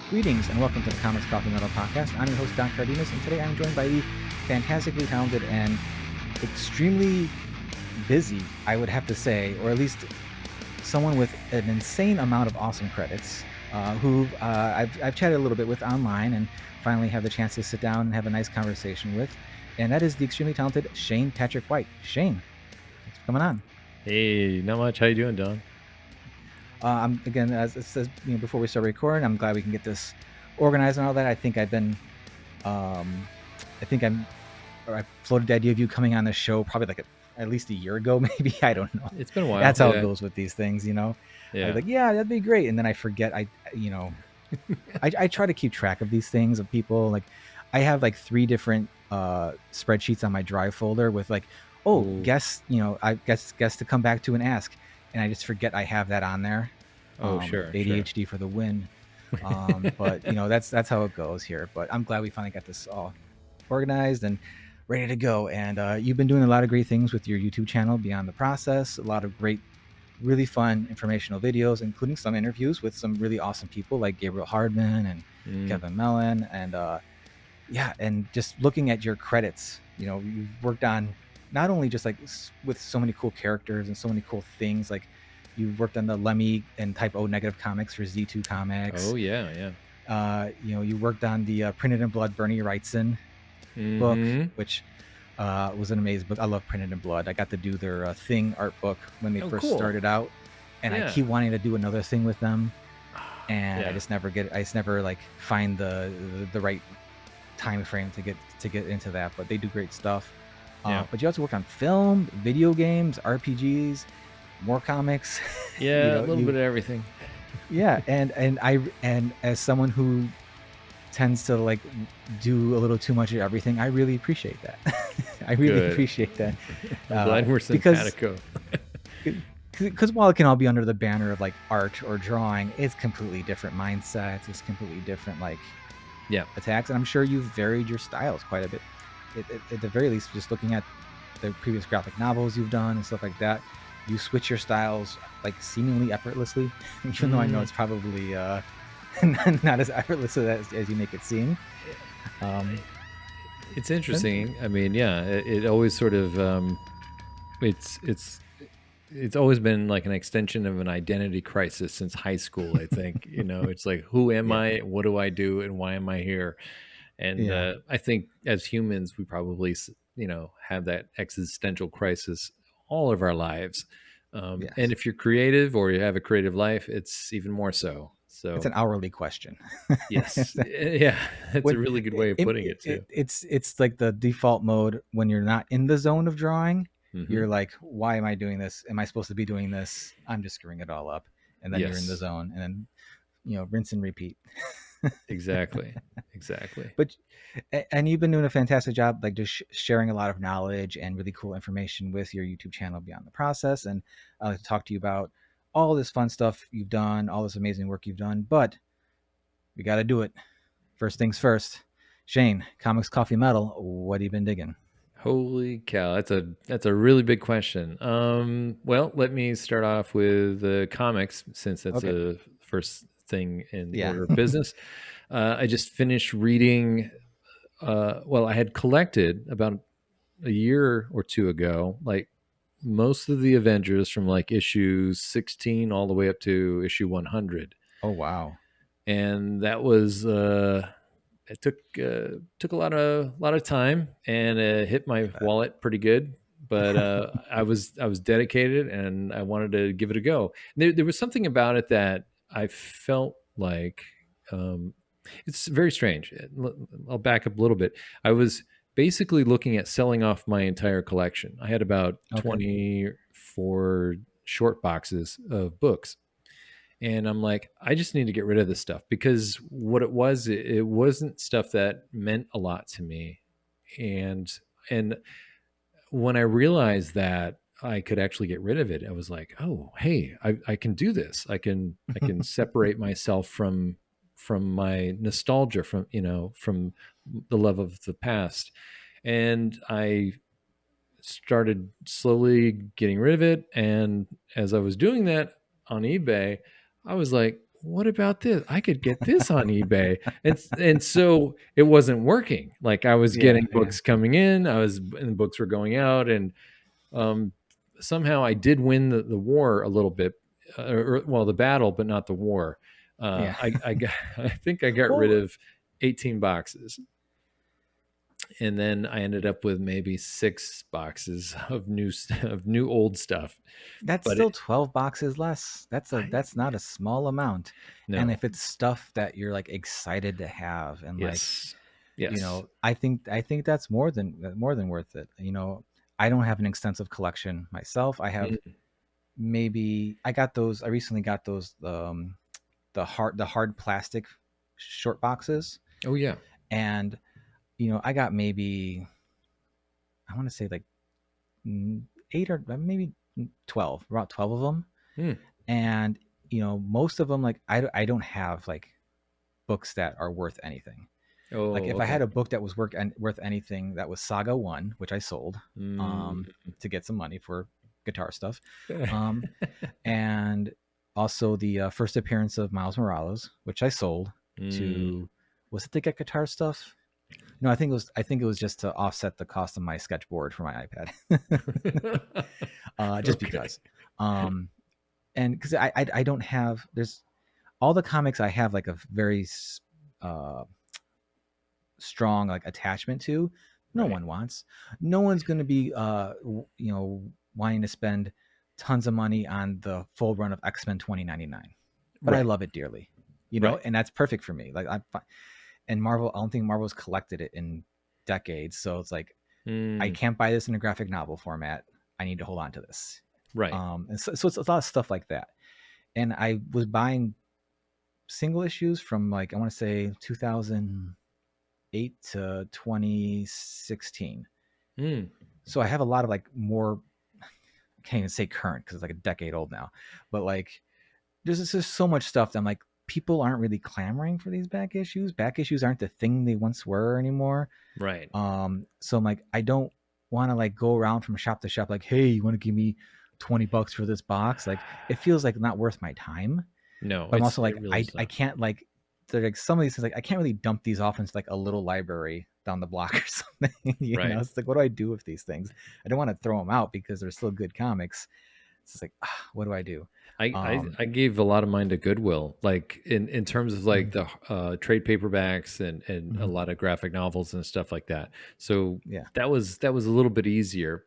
Greetings and welcome to the Comics Coffee Metal Podcast. I'm your host, Don Cardenas, and today I'm joined by the fantastically talented and extremely busy, I would have to say, or at least someone with an insane amount of awesome credits, who I've chatted a little bit with online and finally have the chance to sit down and have a nice conversation with, and that is the extremely talented Shane Patrick White. Shane, thanks for coming on. Hey, not much. How you doing, Don? I'm again, as it says, before we start recording, I'm glad we can get this organized and all that. I think I've been, I think I floated the idea of you coming on the show probably like at least a year ago, maybe. I don't know. It's been a while. That's how it goes with these things, I was Yeah. like, yeah, that'd be great, and then I forget. I try to keep track of these things of people. Like, I have like 3 different spreadsheets on my Drive folder with like, oh, Ooh. guess to come back to and ask, and I just forget I have that on there. Oh, sure. ADHD for the win. But that's how it goes here. But I'm glad we finally got this all organized and ready to go. And you've been doing a lot of great things with your YouTube channel, Beyond the Process. A lot of great, really fun informational videos, including some interviews with some really awesome people like Gabriel Hardman and Kevin Mellon. And and just looking at your credits, you've worked on not only just like with so many cool characters and so many cool things, like you worked on the Lemmy and Type O negative comics for Z2 Comics. Oh, yeah. You worked on the Printed in Blood Bernie Wrightson book, which was an amazing book. I love Printed in Blood. I got to do their Thing art book when they first started out, and I keep wanting to do another thing with them, and I just never like find the right time frame to get into that. But they do great stuff. But you also work on film, video games, RPGs, more comics. Yeah, a little bit of everything. Yeah, and as someone who tends to like do a little too much of everything, I really appreciate that. I really appreciate that. I'm glad we're simpatico. Because while it can all be under the banner of like art or drawing, it's completely different mindsets. It's completely different attacks, and I'm sure you've varied your styles quite a bit. At the very least, just looking at the previous graphic novels you've done and stuff like that, you switch your styles like seemingly effortlessly, even though I know it's probably not as effortless as you make it seem. It's interesting. I mean, yeah, it always sort of it's always been like an extension of an identity crisis since high school. I think it's like, who am I? What do I do? And why am I here? And I think as humans, we probably have that existential crisis all of our lives. And if you're creative or you have a creative life, it's even more so. So it's an hourly question. Yes. Yeah. That's a really good way of putting it too. It's like the default mode when you're not in the zone of drawing. You're like, why am I doing this? Am I supposed to be doing this? I'm just screwing it all up. And then you're in the zone, and then, rinse and repeat. Exactly. But you've been doing a fantastic job, like just sharing a lot of knowledge and really cool information with your YouTube channel Beyond the Process. And I'd like to talk to you about all this fun stuff you've done, all this amazing work you've done, but we got to do it. First things first. Shane, Comics Coffee Metal, what have you been digging? Holy cow, that's a really big question. Well, let me start off with the comics, since that's the first thing in the order of business. I just finished reading. Well, I had collected about a year or two ago, like most of the Avengers from like issue 16 all the way up to issue 100. Oh wow! And that was it took a lot of time, and it hit my wallet pretty good. But I was dedicated, and I wanted to give it a go. There was something about it that I felt like it's very strange. I'll back up a little bit. I was basically looking at selling off my entire collection. I had about 24 short boxes of books. And I'm like, I just need to get rid of this stuff, because what it was, it wasn't stuff that meant a lot to me. And when I realized that I could actually get rid of it, I was like, oh, hey, I can do this. I can separate myself from my nostalgia, from the love of the past. And I started slowly getting rid of it. And as I was doing that on eBay, I was like, what about this? I could get this on eBay. And so it wasn't working. Like I was Yeah, getting yeah, books coming in, and books were going out, and um, somehow I did win the war a little bit, well, the battle, but not the war. yeah. I got, I think I got rid Well, of 18 boxes, and then I ended up with maybe 6 boxes of of new old stuff. that's But still 12 boxes less. That's not a small amount. And no, if it's stuff that you're like excited to have and like, yes, yes, I think that's more than worth it. I don't have an extensive collection myself. I have Mm. maybe I got those I recently got those the hard plastic short boxes, Oh yeah. and I got maybe, I want to say like, 8 or maybe 12, about 12 of them. Mm. And most of them, like, I don't have like books that are worth anything. Like Oh, if I okay. had a book that was worth anything, that was Saga 1, which I sold, Mm. um to get some money for guitar stuff. um and also the first appearance of Miles Morales, which I sold Mm. to, was it to get guitar stuff? No, I think it was just to offset the cost of my sketchboard for my iPad. Just Okay. because. And because I don't have, there's all the comics I have like a very uh strong like attachment to. No Right. one wants. No one's going to be wanting to spend tons of money on the full run of X-Men 2099. But I Right. love it dearly. Right. And that's perfect for me. Like I'm fine. And Marvel, I don't think Marvel's collected it in decades, so it's like I Mm. can't buy this in a graphic novel format. I need to hold on to this. Right. And so it's a lot of stuff like that. And I was buying single issues from, like, I want to say 2008 to 2016. Mm. So I have a lot of like more, I can't even say current because it's like a decade old now, but like there's just so much stuff that I'm like, people aren't really clamoring for these back issues. Back issues aren't the thing they once were anymore. Right. So I'm like, I don't want to like go around from shop to shop like, hey, you want to give me $20 for this box? Like, it feels like not worth my time. No, But I'm also like, it really I is I not. can't like, they're like some of these things, like I can't really dump these off into like a little library down the block or something. Right. It's like, what do I do with these things? I don't want to throw them out because they're still good comics. It's just like, what do I do? I gave a lot of mine to Goodwill, like in terms of like Mhm, the trade paperbacks and a mhm, lot of graphic novels and stuff like that. So yeah, that was a little bit easier,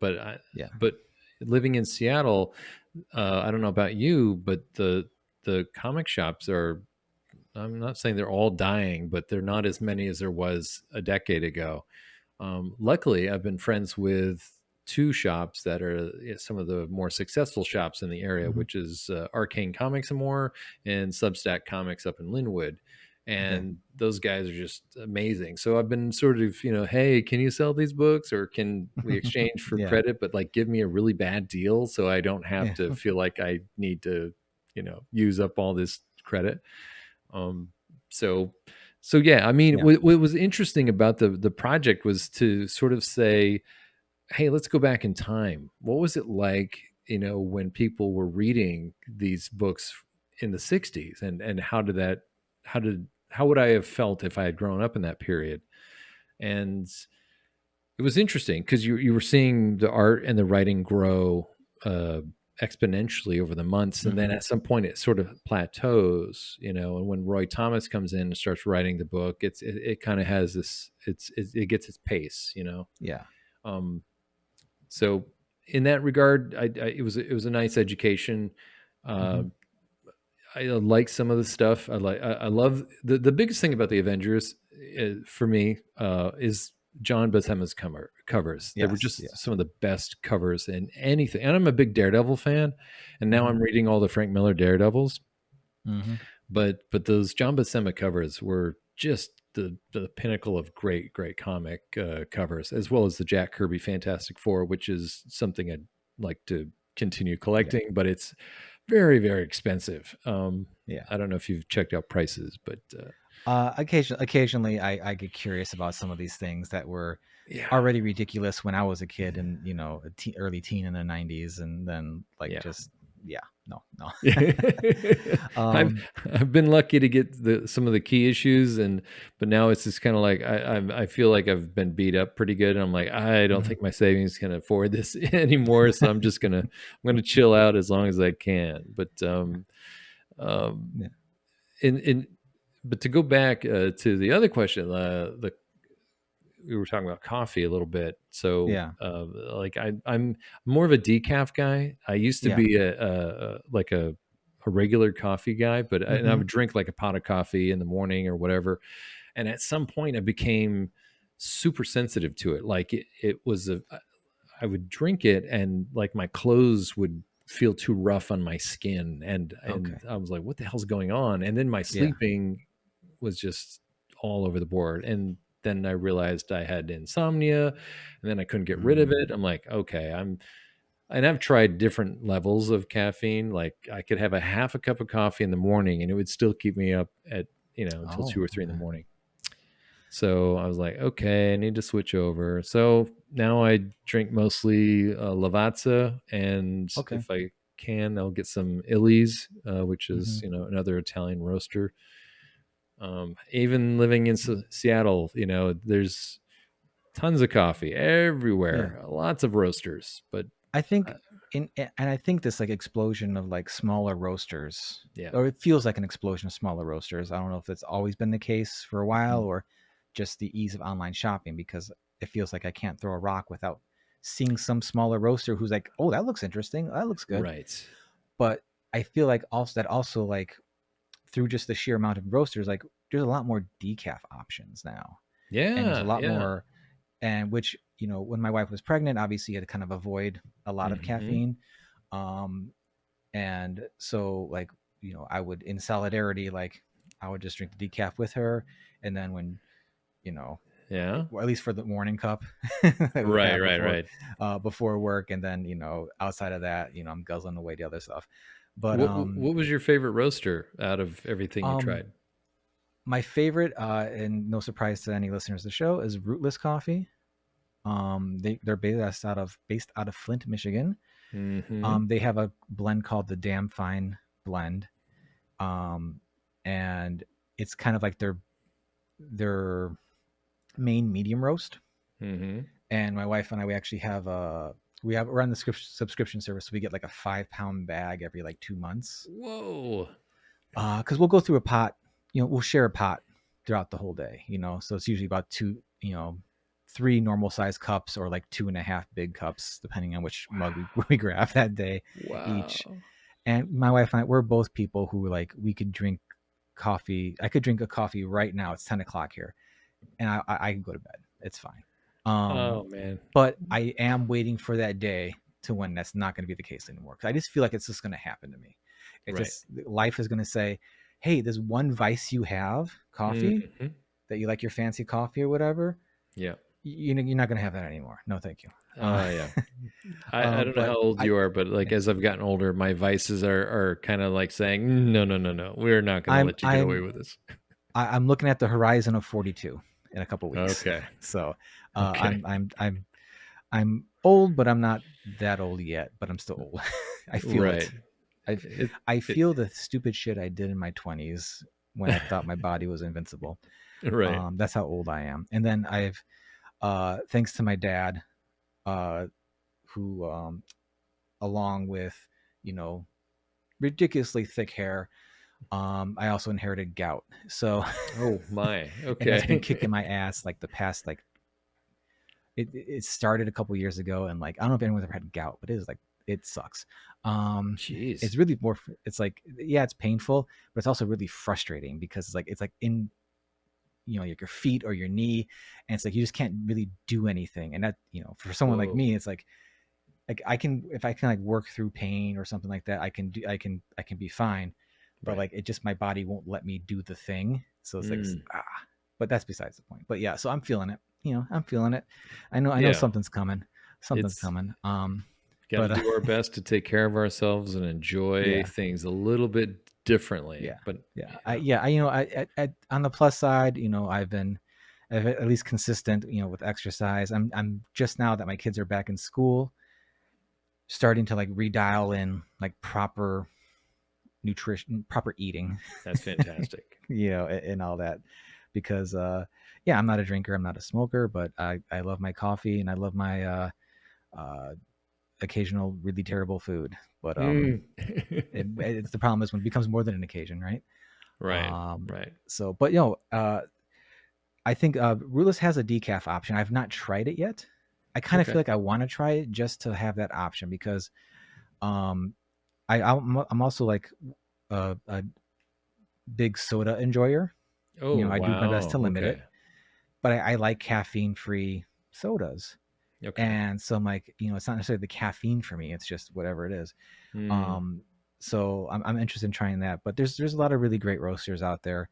yeah, but living in Seattle, I don't know about you, but the comic shops are, I'm not saying they're all dying, but they're not as many as there was a decade ago. Luckily, I've been friends with two shops that are some of the more successful shops in the area, mhm, which is Arcane Comics and More and Substack Comics up in Linwood. okay, And those guys are just amazing. So I've been sort of, hey, can you sell these books or can we exchange for yeah, credit, but like give me a really bad deal so I don't have yeah, to feel like I need to, use up all this credit. Um, so, so yeah, I mean, yeah, what was interesting about the project was to sort of say, hey, let's go back in time. What was it like, when people were reading these books in the '60s, and how would I have felt if I had grown up in that period? And it was interesting because you were seeing the art and the writing grow uh, exponentially over the months, and then mhm, at some point it sort of plateaus, and when Roy Thomas comes in and starts writing the book, it kind of has this, it gets its pace, yeah, um, so in that regard, it was a nice education. mhm, uh, I like some of the stuff. I love the biggest thing about the Avengers, for me, is John Buscema's covers. They were yes, just yes, some of the best covers in anything. And I'm a big Daredevil fan, and now mhm, I'm reading all the Frank Miller Daredevils. mhm, But those John Buscema covers were just the pinnacle of great comic covers, as well as the Jack Kirby Fantastic Four, which is something I'd like to continue yeah, collecting, but it's very expensive. yeah. I don't know if you've checked out prices, but Occasionally, I get curious about some of these things that were yeah, already ridiculous when I was a kid and early teen in the '90s, and then like yeah, just. yeah, no, no. I've um, I've been lucky to get some of the key issues, but now it's just kind of like I feel like I've been beat up pretty good, and I'm like I don't mhm. think my savings can afford this anymore, so I'm gonna chill out as long as I can. Um, Yeah, in but to go back to the other question, the we were talking about coffee a little bit. So, yeah, like I'm more of a decaf guy. I used to yeah. be a regular coffee guy, and I Hmm. would drink like a pot of coffee in the morning or whatever. And at some point, I became super sensitive to it. Like it was I would drink it, and like my clothes would feel too rough on my skin, and Okay. I was like, what the hell's going on? And then my Yeah. sleeping was just all over the board. And then I realized I had insomnia, and then I couldn't get rid of Mm. it. I'm like, okay, and I've tried different levels of caffeine. Like I could have a half a cup of coffee in the morning and it would still keep me up at, until Oh, 2 or 3 in the okay. morning. So I was like, okay, I need to switch over. So now I drink mostly Lavazza, and Okay. if I can, I'll get some Illy's, which is, Hmm. another Italian roaster. Even living in Seattle, there's tons of coffee Yeah. everywhere, lots of roasters, but I uh, think and I think this like explosion of like smaller roasters, yeah. or it feels like an explosion of smaller roasters. I don't know if that's always been the case for a while Mm. or just the ease of online shopping, because it feels like I can't throw a rock without seeing some smaller roaster who's like, oh, that looks interesting. That looks good. Right. But I feel like also like through just the sheer amount of roasters, like there's a lot more decaf options now. And there's a Yeah, lot yeah. more, and which, when my wife was pregnant, obviously you had to kind of avoid a lot of Mhm. caffeine. Um, and so like, I would, in solidarity, like I would just drink the decaf with her. And then when, you know, Yeah. or at least for the morning cup that we would Right, have right, before, right. before work. And then, outside of that, I'm guzzling away the other stuff. But, What was your favorite roaster out of everything you um, tried? my favorite, and no surprise to any listeners of the show, is Rootless Coffee. They're based out of Flint, Michigan. Mhm. They have a blend called the Damn Fine Blend, um, and it's kind of like their main medium roast. Mhm. And my wife and I, we actually have we're on the subscription service, so we get like a 5 pound bag every like 2 months. Whoa. Because we'll go through a pot, we'll share a pot throughout the whole day, so it's usually about two, 3 normal size cups, or like 2.5 big cups, depending on which mug we, we grab that day each. Wow. And my wife and I, we're both people who like, we could drink coffee. I could drink a coffee right now. It's 10 o'clock here, and I can go to bed. It's fine. Oh, man. But I am waiting for that day to when that's not going to be the case anymore. Because I just feel like it's just going to happen to me. It Right. just, life is going to say, hey, there's one vice you have, coffee, Mhm. that you like your fancy coffee or whatever. Yeah. You're not going to have that anymore. No, thank you. Yeah. I don't know But how old I, you are, but like yeah, as I've gotten older, my vices are kind of like saying, no, no, no, no, we're not going to I'm let you get away I'm with this. I'm looking at the horizon of 42 in a couple weeks. Okay. So uh, Okay. I'm I'm I'm I'm old, but I'm not that old yet. But I'm still old. I feel Right. it. I It, I it, feel the stupid shit I did in my 20s when I thought my body was invincible. right. That's how old I am. And then I've, thanks to my dad, uh, who, along with, you know, ridiculously thick hair, I also inherited gout. So, Oh my. and that's been Okay. kicking my ass like the past, like, it started a couple years ago. And like, I don't know if anyone's ever had gout, but it is like, it sucks. Um, Jeez. it's really more, it's like, yeah, it's painful, but it's also really frustrating because it's like in, like your feet or your knee, and it's like you just can't really do anything. And that, for someone like Whoa. me, it's like I can, if I can like work through pain or something like that, I can be fine. But Right. like, it just, my body won't let me do the thing. So it's like, Mm. ah. But that's besides the point. But yeah, so I'm feeling it. I'm feeling it. I know Yeah. something's coming. Something's It's coming. got to But do our best to take care of ourselves and enjoy yeah, things a little bit differently. yeah, But yeah. I yeah. yeah, I on the plus side, I've at least consistent, with exercise. I'm just now that my kids are back in school, starting to like redial in like proper nutrition, proper eating, That's fantastic. and all that. Because yeah, I'm not a drinker, I'm not a smoker, but I love my coffee and I love my uh, occasional really terrible food. But Mm. it's the problem is when it becomes more than an occasion, right? Right, Um, right. so, but I think Rulus has a decaf option. I've not tried it yet. I kind of Okay. feel like I want to try it just to have that option because um, I'm also like a big soda enjoyer. Oh, I do my best wow. to limit it, Okay. but I like caffeine free sodas. Okay. And so I'm like, it's not necessarily the caffeine for me. It's just whatever it is. Mm. Um, so I'm interested in trying that. But there's a lot of really great roasters out there.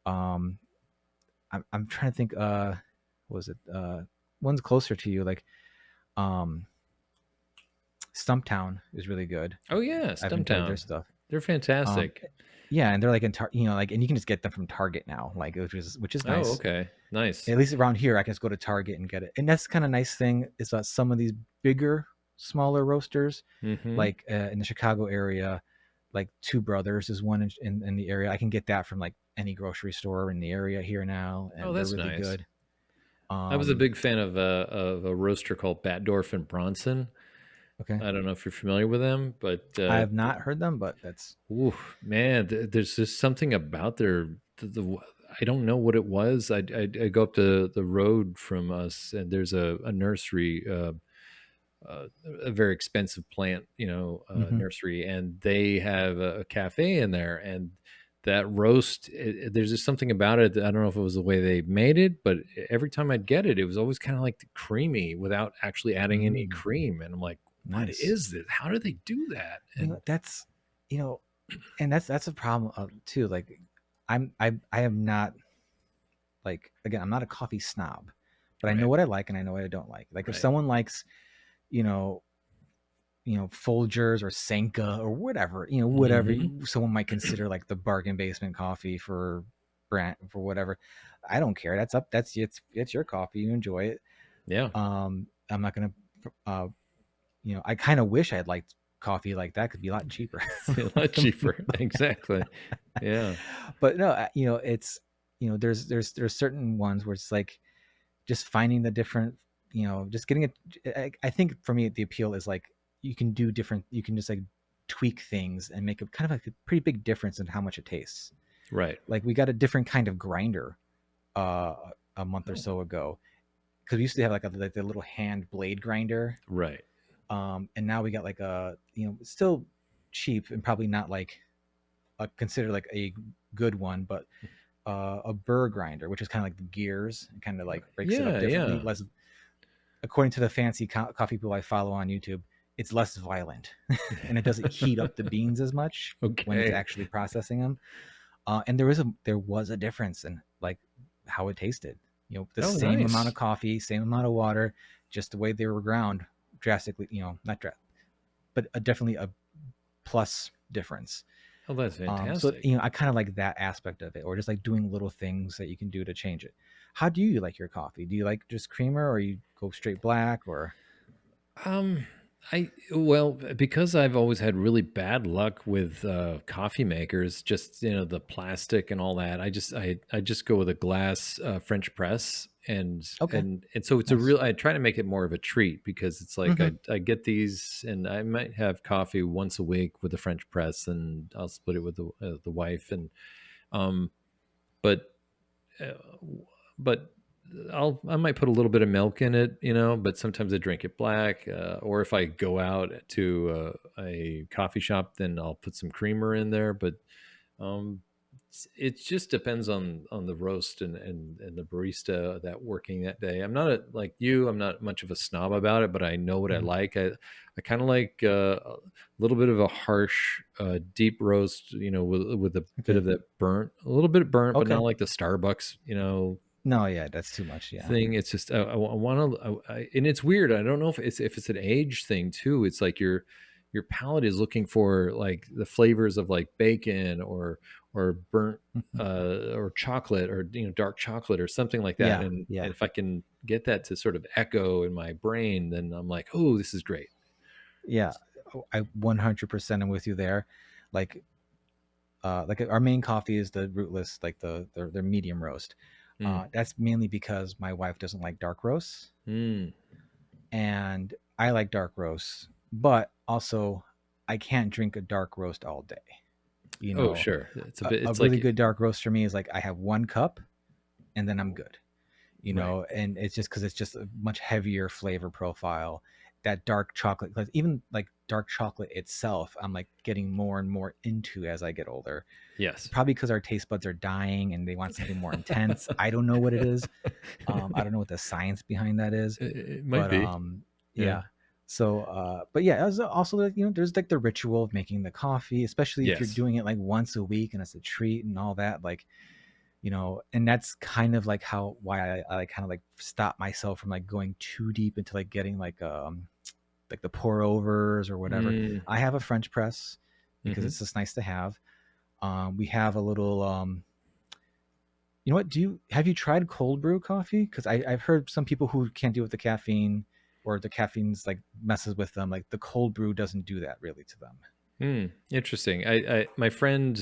Um, I'm trying to think. What was it? One's closer to you, like um, Stumptown is really good. Oh yeah, I've enjoyed their Stumptown. stuff. They're Um, fantastic. yeah, and they're like like, and you can just get them from Target now, like which is Oh, nice. okay. Nice. At least around here, I can just go to Target and get it. And that's kind of nice thing is that some of these bigger, smaller roasters, Mm-hmm. like in the Chicago area, like Two Brothers is one in the area. I can get that from like any grocery store in the area here now, Oh, and they're that's really nice. good. I was a Um, big fan of a roaster called Batdorf and Bronson. okay, I don't know if you're familiar with them, but I have not heard them, but that's ooh, man, there's just something about I don't know what it was. I go up the road from us, and there's a nursery, a very expensive plant, hmm nursery, and they have a cafe in there, and that roast, there's just something about it. That I don't know if it was the way they made it, but every time I'd get it, it was always kind of like creamy without actually adding any mm, cream, and I'm like, what nice. is this? How do they do that? And That's you know, and that's a problem too. Like, I am not like again, I'm not a coffee snob, but I know right, what I like and I know what I don't like. Like if right. someone likes, you know, Folgers or Senka or whatever, whatever Hmm. someone might consider like the bargain basement coffee for brand for whatever. I don't care. That's up. That's it's your coffee. You enjoy it. Yeah. I'm not gonna. Uh, I kind of wish I had liked coffee like that. Could be a lot cheaper. A lot cheaper. Exactly. Yeah. But no, it's there's certain ones where it's like just finding the different, just getting it. I think for me the appeal is like you can do different. You can just like tweak things and make a kind of like a pretty big difference in how much it tastes. Right. Like we got a different kind of grinder a month or Oh, so ago because we used to have like the little hand blade grinder, right. and now we got like still cheap and probably not like considered like a good one, but a burr grinder, which is kind of like the gears and kind of like breaks it up Yeah. differently. Yeah. Less, according to the fancy coffee people I follow on YouTube, it's less violent and it doesn't heat up the beans as much when it's Okay. actually processing them. And there was a difference in like how it tasted. The Oh, same amount nice. of coffee, same amount of water, just the way they were ground drastically. Not but definitely a plus difference. Oh, that's So fantastic. I kind of like that aspect of it, or just like doing little things that you can do to change it. How do you like your coffee? Do you like just creamer, or you go straight black, or Um, well, because I've always had really bad luck with coffee makers, just the plastic and all that. I just go with a glass French press, and okay, and so it's a nice. real. I try to make it more of a treat because it's like Mm-hmm. I get these, and I might have coffee once a week with the French press, and I'll split it with the wife, and um, but uh, but I might put a little bit of milk in it, but sometimes I drink it black. Or if I go out to a coffee shop, then I'll put some creamer in there. But um, it just depends on the roast and the barista that working that day. I'm not like you. I'm not much of a snob about it, but I know what I Mm-hmm. like. I kind of like a little bit of a harsh, deep roast, with a bit Okay, of that burnt, a little bit burnt, but not okay. like the Starbucks, No, yeah, that's too much. Yeah. thing. It's just I want to, and it's weird. I don't know if it's an age thing too. It's like your palate is looking for like the flavors of like bacon or burnt Mhm. or chocolate or dark chocolate or something like that. Yeah, And yeah. if I can get that to sort of echo in my brain, then I'm like, oh, this is great. Yeah, I 100% am with you there. Like our main coffee is the rootless, like their medium roast. Mm. That's mainly because my wife doesn't like dark roasts, Mm. and I like dark roasts, but also I can't drink a dark roast all day. You Oh, know, sure. It's a bit. a It's really like good dark roast for me is like I have one cup and then I'm good. right. And it's just because it's just a much heavier flavor profile. That dark chocolate, like even like dark chocolate itself, I'm like getting more and more into as I get older. Yes. Probably because our taste buds are dying and they want something more intense. I don't know what it is. I don't know what the science behind that is, It might but be. Yeah. yeah. So, but yeah, it was also like, there's like the ritual of making the coffee, especially if you're Yes. doing it like once a week and it's a treat and all that. Like, and that's kind of like how why I like kind of like stop myself from like going too deep into like getting like the pour overs or whatever. Mm. I have a French press because Hmm. it's just nice to have. We have a little what do you have you tried cold brew coffee? Because I've heard some people who can't deal with the caffeine or the caffeine's like messes with them. Like the cold brew doesn't do that really to them. Interesting. My friend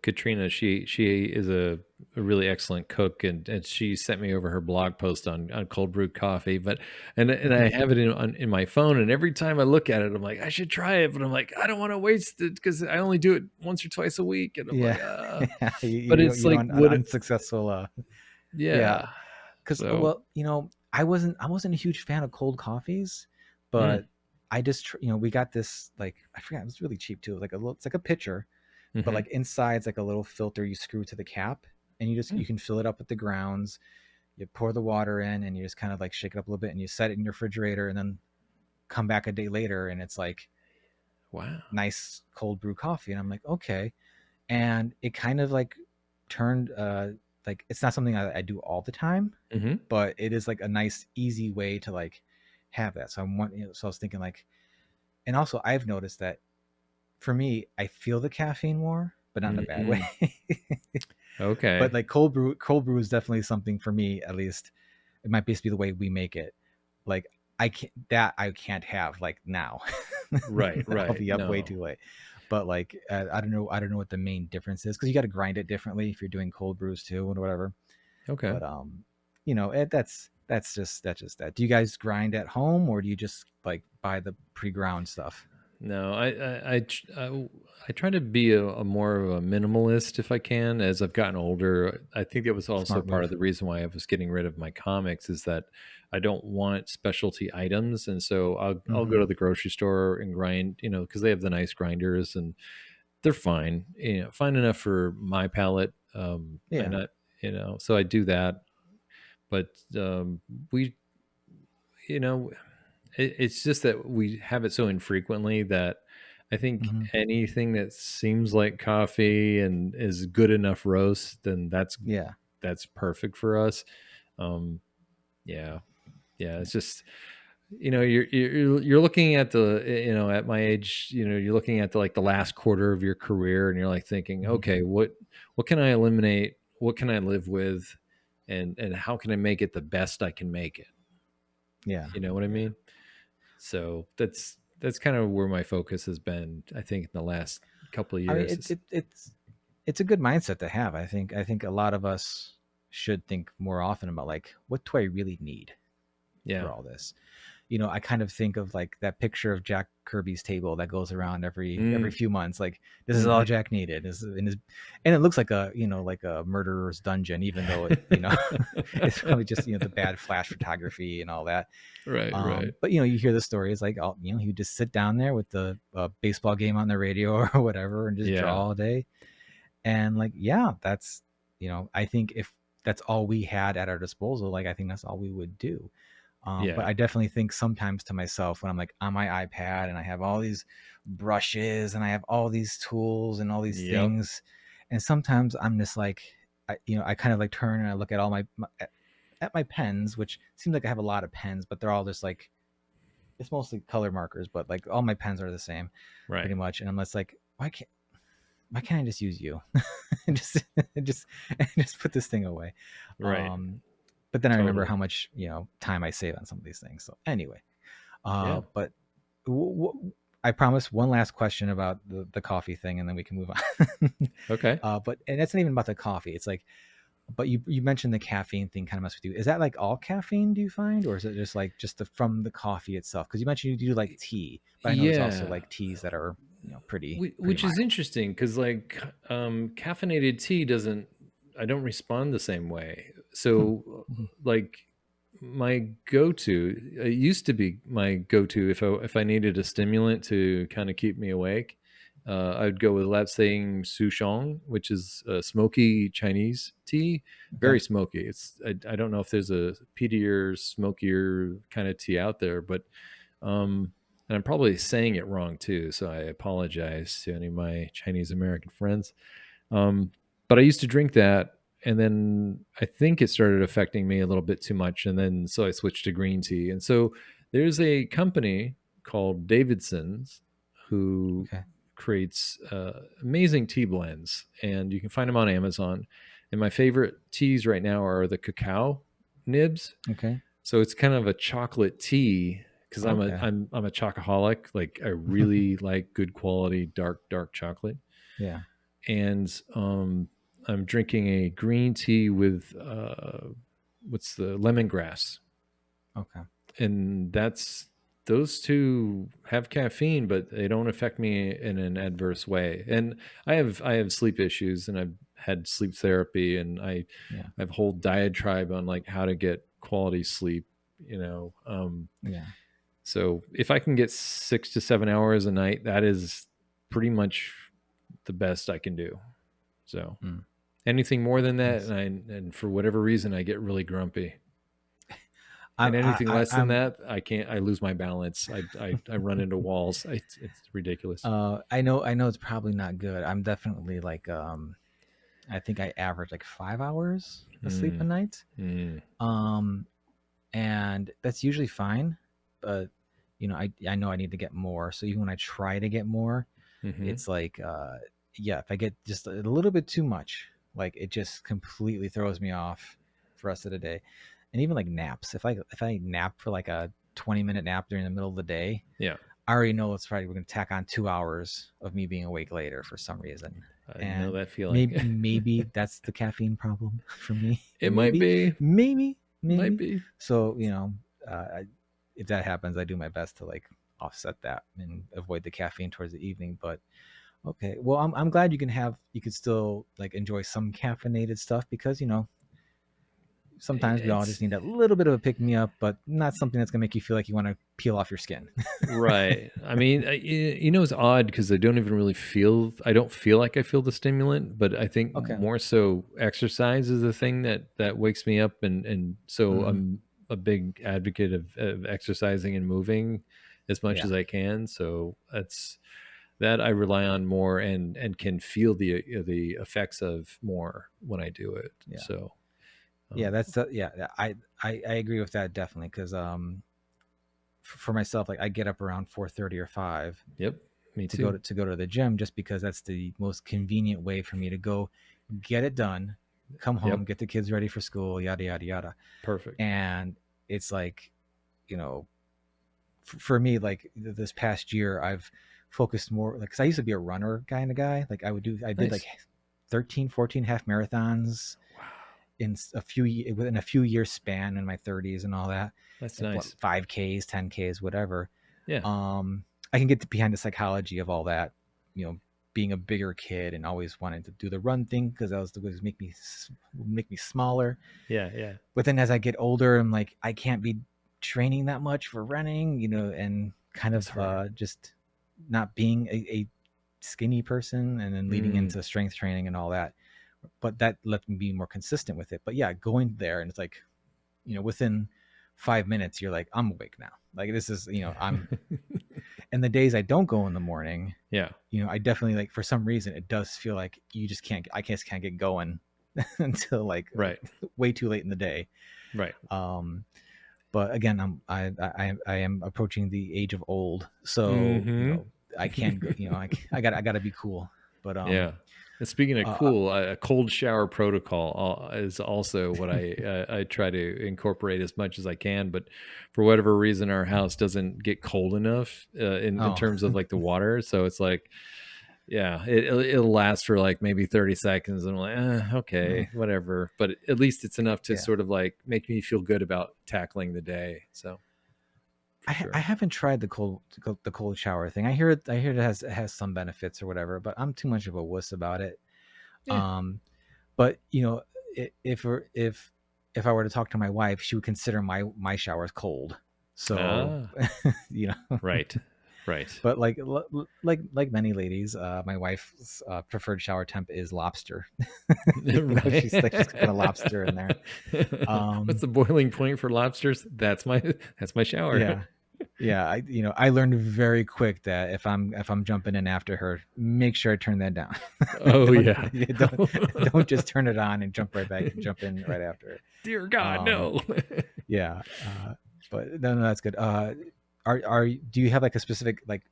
Katrina, she is a really excellent cook, and she sent me over her blog post on cold brew coffee. But and I have it in my phone, and every time I look at it, I'm like, I should try it, but I'm like, I don't want to waste it because I only do it once or twice a week, and I'm Yeah, like, yeah, but it's you like, don't would it? unsuccessful. Yeah, Yeah. because So, well, I wasn't a huge fan of cold coffees, mm, but I just we got this like I forgot it was really cheap too. Like a little, it's like a pitcher, but hmm like inside's like a little filter you screw to the cap, and you can fill it up with the grounds. You pour the water in, and you just kind of like shake it up a little bit, and you set it in your refrigerator, and then come back a day later, and it's like wow. nice cold brew coffee, and I'm like okay, and it kind of like turned like it's not something I do all the time, Hmm. but it is like a nice easy way to like have that. So so I was thinking like, and also I've noticed that for me I feel the caffeine more, but not in a bad way. Mm, But okay. like cold brew is definitely something for me, at least it might just be the way we make it. Like I can't have like now. Right. I'll Right. be up way No. too late. But like I don't know what the main difference is because you got to grind it differently if you're doing cold brews too or whatever. Okay. But that's just that. Do you guys grind at home or do you just like buy the pre-ground stuff? No, I try to be a more of a minimalist if I can. As I've gotten older, I think it was also Smart part of move. the reason why I was getting rid of my comics is that I don't want specialty items, and so I'll go Mm-hmm. to the grocery store and grind, because they have the nice grinders and they're fine, fine enough for my palate. And Yeah. so I do that, but we, you know, it's just that we have it so infrequently that I think Mm-hmm. anything that seems like coffee and is good enough roast, then Yeah. that's perfect for us. Um, yeah, yeah. It's just you're looking at at my age, you're looking at the last quarter of your career, and you're like thinking, Mm-hmm. okay, what can I eliminate? What can I live with? And how can I make it the best I can make it? Yeah. You know what I Yeah. mean? So that's kind of where my focus has been, I think, in the last couple of I mean, years. it's a good mindset to have. I think a lot of us should think more often about like, what do I really need Yeah. for all this? I kind of think of like that picture of Jack Kirby's table that goes around every Mm, few months. Like this is all mhm. Jack needed. And it looks like like a murderer's dungeon, even though it it's probably just the bad flash photography and all that. Right, right. But you hear the stories like, oh, he would just sit down there with the baseball game on the radio or whatever and just draw Yeah. all day. And like, yeah, that's I think if that's all we had at our disposal, like I think that's all we would do. But Yeah. I definitely think sometimes to myself when I'm like on my iPad and I have all these brushes and I have all these tools and all these Yep. things, and sometimes I'm just like, I kind of like turn and I look at all at my pens, which seems like I have a lot of pens, but they're all just like it's mostly color markers, but like all my pens are the same Right. pretty much. And I'm just like, why can't I just use you and just just just put this thing away? Right. Um, but then I remember Totally. how much time I save on some of these things. So anyway, Yeah. but I promise one last question about the coffee thing, and then we can move on. Okay. But and that's not even about the coffee. It's like, but you mentioned the caffeine thing kind of messed with you. Is that like all caffeine? Do you find, or is it just like just from the coffee itself? Because you mentioned you do like tea, but I know there's also Yeah. like teas that are pretty Which is mild. interesting because like caffeinated tea doesn't, I don't respond the same way. Hmm. So Mhm. like my go-to, it used to be my go-to if I needed a stimulant to kind of keep me awake, I would go with Lapsang Souchong, which is a smoky Chinese tea, very Okay. smoky. I don't know if there's a peatier, smokier kind of tea out there, but and I'm probably saying it wrong too, so I apologize to any of my Chinese American friends. Um, but I used to drink that, and then I think it started affecting me a little bit too much, and then so I switched to green tea. And so there's a company called Davidson's who Okay. creates amazing tea blends, and you can find them on Amazon. And my favorite teas right now are the cacao nibs. Okay. So it's kind of a chocolate tea because Okay. I'm a chocoholic. Like I really like good quality dark chocolate, Yeah. and I'm drinking a green tea with what's the lemongrass, Okay. and that's those two have caffeine, but they don't affect me in an adverse way. And I have sleep issues, and I've had sleep therapy, and Yeah. I have a whole diatribe on like how to get quality sleep. You know, Yeah. so if I can get 6 to 7 hours a night, that is pretty much the best I can do. So Mm, anything more than that, nice. and for whatever reason, I get really grumpy. I, And I, anything I less than I'm that, I can't. I lose my balance. I run into walls. It's ridiculous. I know it's probably not good. I'm definitely like I think I average like 5 hours of sleep a Mm, night. mm, Um and that's usually fine, but I know I need to get more. So even when I try to get more, mm-hmm. it's like yeah, if I get just a little bit too much, like it just completely throws me off for the rest of the day. And even like naps, if I nap for like a 20-minute nap during the middle of the day, Yeah, I already know it's probably we're gonna tack on 2 hours of me being awake later for some reason. I know And that feeling. maybe that's the caffeine problem for me. It might maybe, be, maybe, might maybe. be. So if that happens, I do my best to like offset that and avoid the caffeine towards the evening. But okay, well, I'm glad you could still like enjoy some caffeinated stuff because sometimes we all It's just need that little bit of a pick me up, but not something that's gonna make you feel like you want to peel off your skin. right. I mean, you know, it's odd because I don't even really feel. I don't feel like I feel the stimulant, but I think Okay. more so exercise is the thing that wakes me up, and so Hmm. I'm a big advocate of exercising and moving as much Yeah. as I can. So that's that I rely on more and can feel the effects of more when I do it. Yeah. So Yeah. um, Yeah. I agree with that definitely because for myself, like I get up around 4:30 or 5 yep, me to go too. to go to the gym just because that's the most convenient way for me to go get it done, come home, Yep, get the kids ready for school, yada yada yada. perfect. And it's like, you know, for me, like this past year, I've focused more like because I used to be a runner kind of guy. Like I did like Nice. 13, 14 half marathons Wow, within a few years span in my 30s and all that, that's like what nice. 5Ks, 10Ks, whatever. Yeah. I can get behind the psychology of all that, you know, being a bigger kid and always wanting to do the run thing because that was the way to make me smaller. Yeah, yeah. But then as I get older, I'm like, I can't be training that much for running, and kind That's of fair. just not being a skinny person and then leading Mm, into strength training and all that. But that let me be more consistent with it. But yeah, going there and it's like, within 5 minutes, you're like, I'm awake now. Like this is, and the days I don't go in the morning, yeah, I definitely like for some reason it does feel like you just can't. I just can't get going until like right, way too late in the day. right. Um, but again, I am approaching the age of old, so Mm-hmm. I can't go. I got to be cool. But Yeah. And speaking of Uh, cool, a cold shower protocol is also what I try to incorporate as much as I can. But for whatever reason, our house doesn't get cold enough in oh, terms of like the water. So it's like, yeah, it'll last for like maybe 30 seconds, and I'm like, mm, okay, whatever. But at least it's enough to yeah. sort of like make me feel good about tackling the day. So for I sure. haven't tried the cold shower thing. I hear it has some benefits or whatever, but I'm too much of a wuss about it. Yeah. Um, but you know, if I were to talk to my wife, she would consider my showers cold. So Ah, you know, right. Right. but like many ladies, my wife's preferred shower temp is lobster. You know, Right. she's cooking a lobster in there. What's Um, the boiling point for lobsters? That's my shower. yeah, yeah. I learned very quick that if I'm jumping in after her, make sure I turn that down. Oh don't yeah. don't don't just turn it on and jump in right after it. Dear God, Um, no. yeah. But no, that's good. Are do you have like a specific like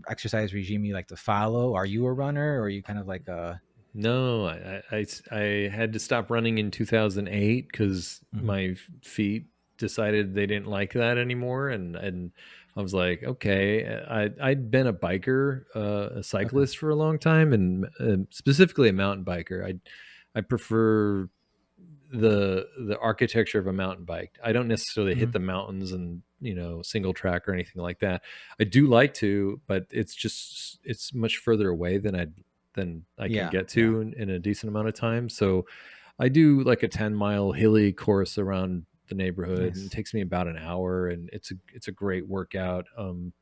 exercise regime you like to follow? Are you a runner, or are you kind of like a? No, I had to stop running in 2008 because Mhm. my feet decided they didn't like that anymore, and I was like, okay. I'd been a biker, a Okay. cyclist for a long time, and specifically a mountain biker. I prefer the architecture of a mountain bike. I don't necessarily hit Hmm. the mountains and single track or anything like that. I do like to, but it's much further away than I can Yeah. get Yeah. to in a decent amount of time. So I do like a 10-mile hilly course around the neighborhood, and it Nice. takes me about an hour, and it's a great workout. And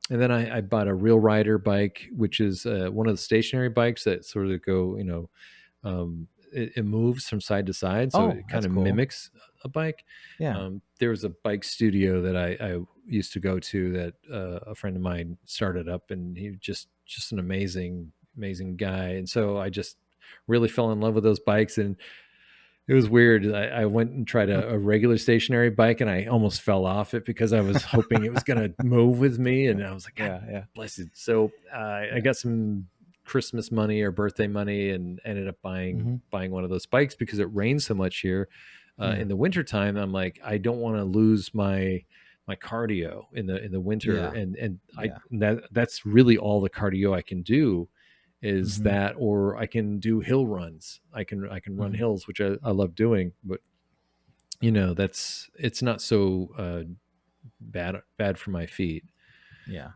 then I bought a Real Rider bike, which is one of the stationary bikes that sort of go, it moves from side to side, so Oh, it kind that's of cool. mimics a bike. Yeah. There was a bike studio that I used to go to that a friend of mine started up, and he just an amazing guy, and so I just really fell in love with those bikes. And it was weird. I went and tried a regular stationary bike, and I almost fell off it because I was hoping it was going to move with me. And I was like, God Yeah. Yeah. bless it. So I Yeah. got some Christmas money or birthday money and ended up Hmm. buying one of those bikes because it rains so much here Yeah. in the wintertime. I'm like, I don't want to lose my cardio in the winter, Yeah. and I Yeah. that's really all the cardio I can do is Hmm. that, or I can do hill runs. I can run Hmm. hills, which I love doing, but it's not so bad for my feet. Yeah.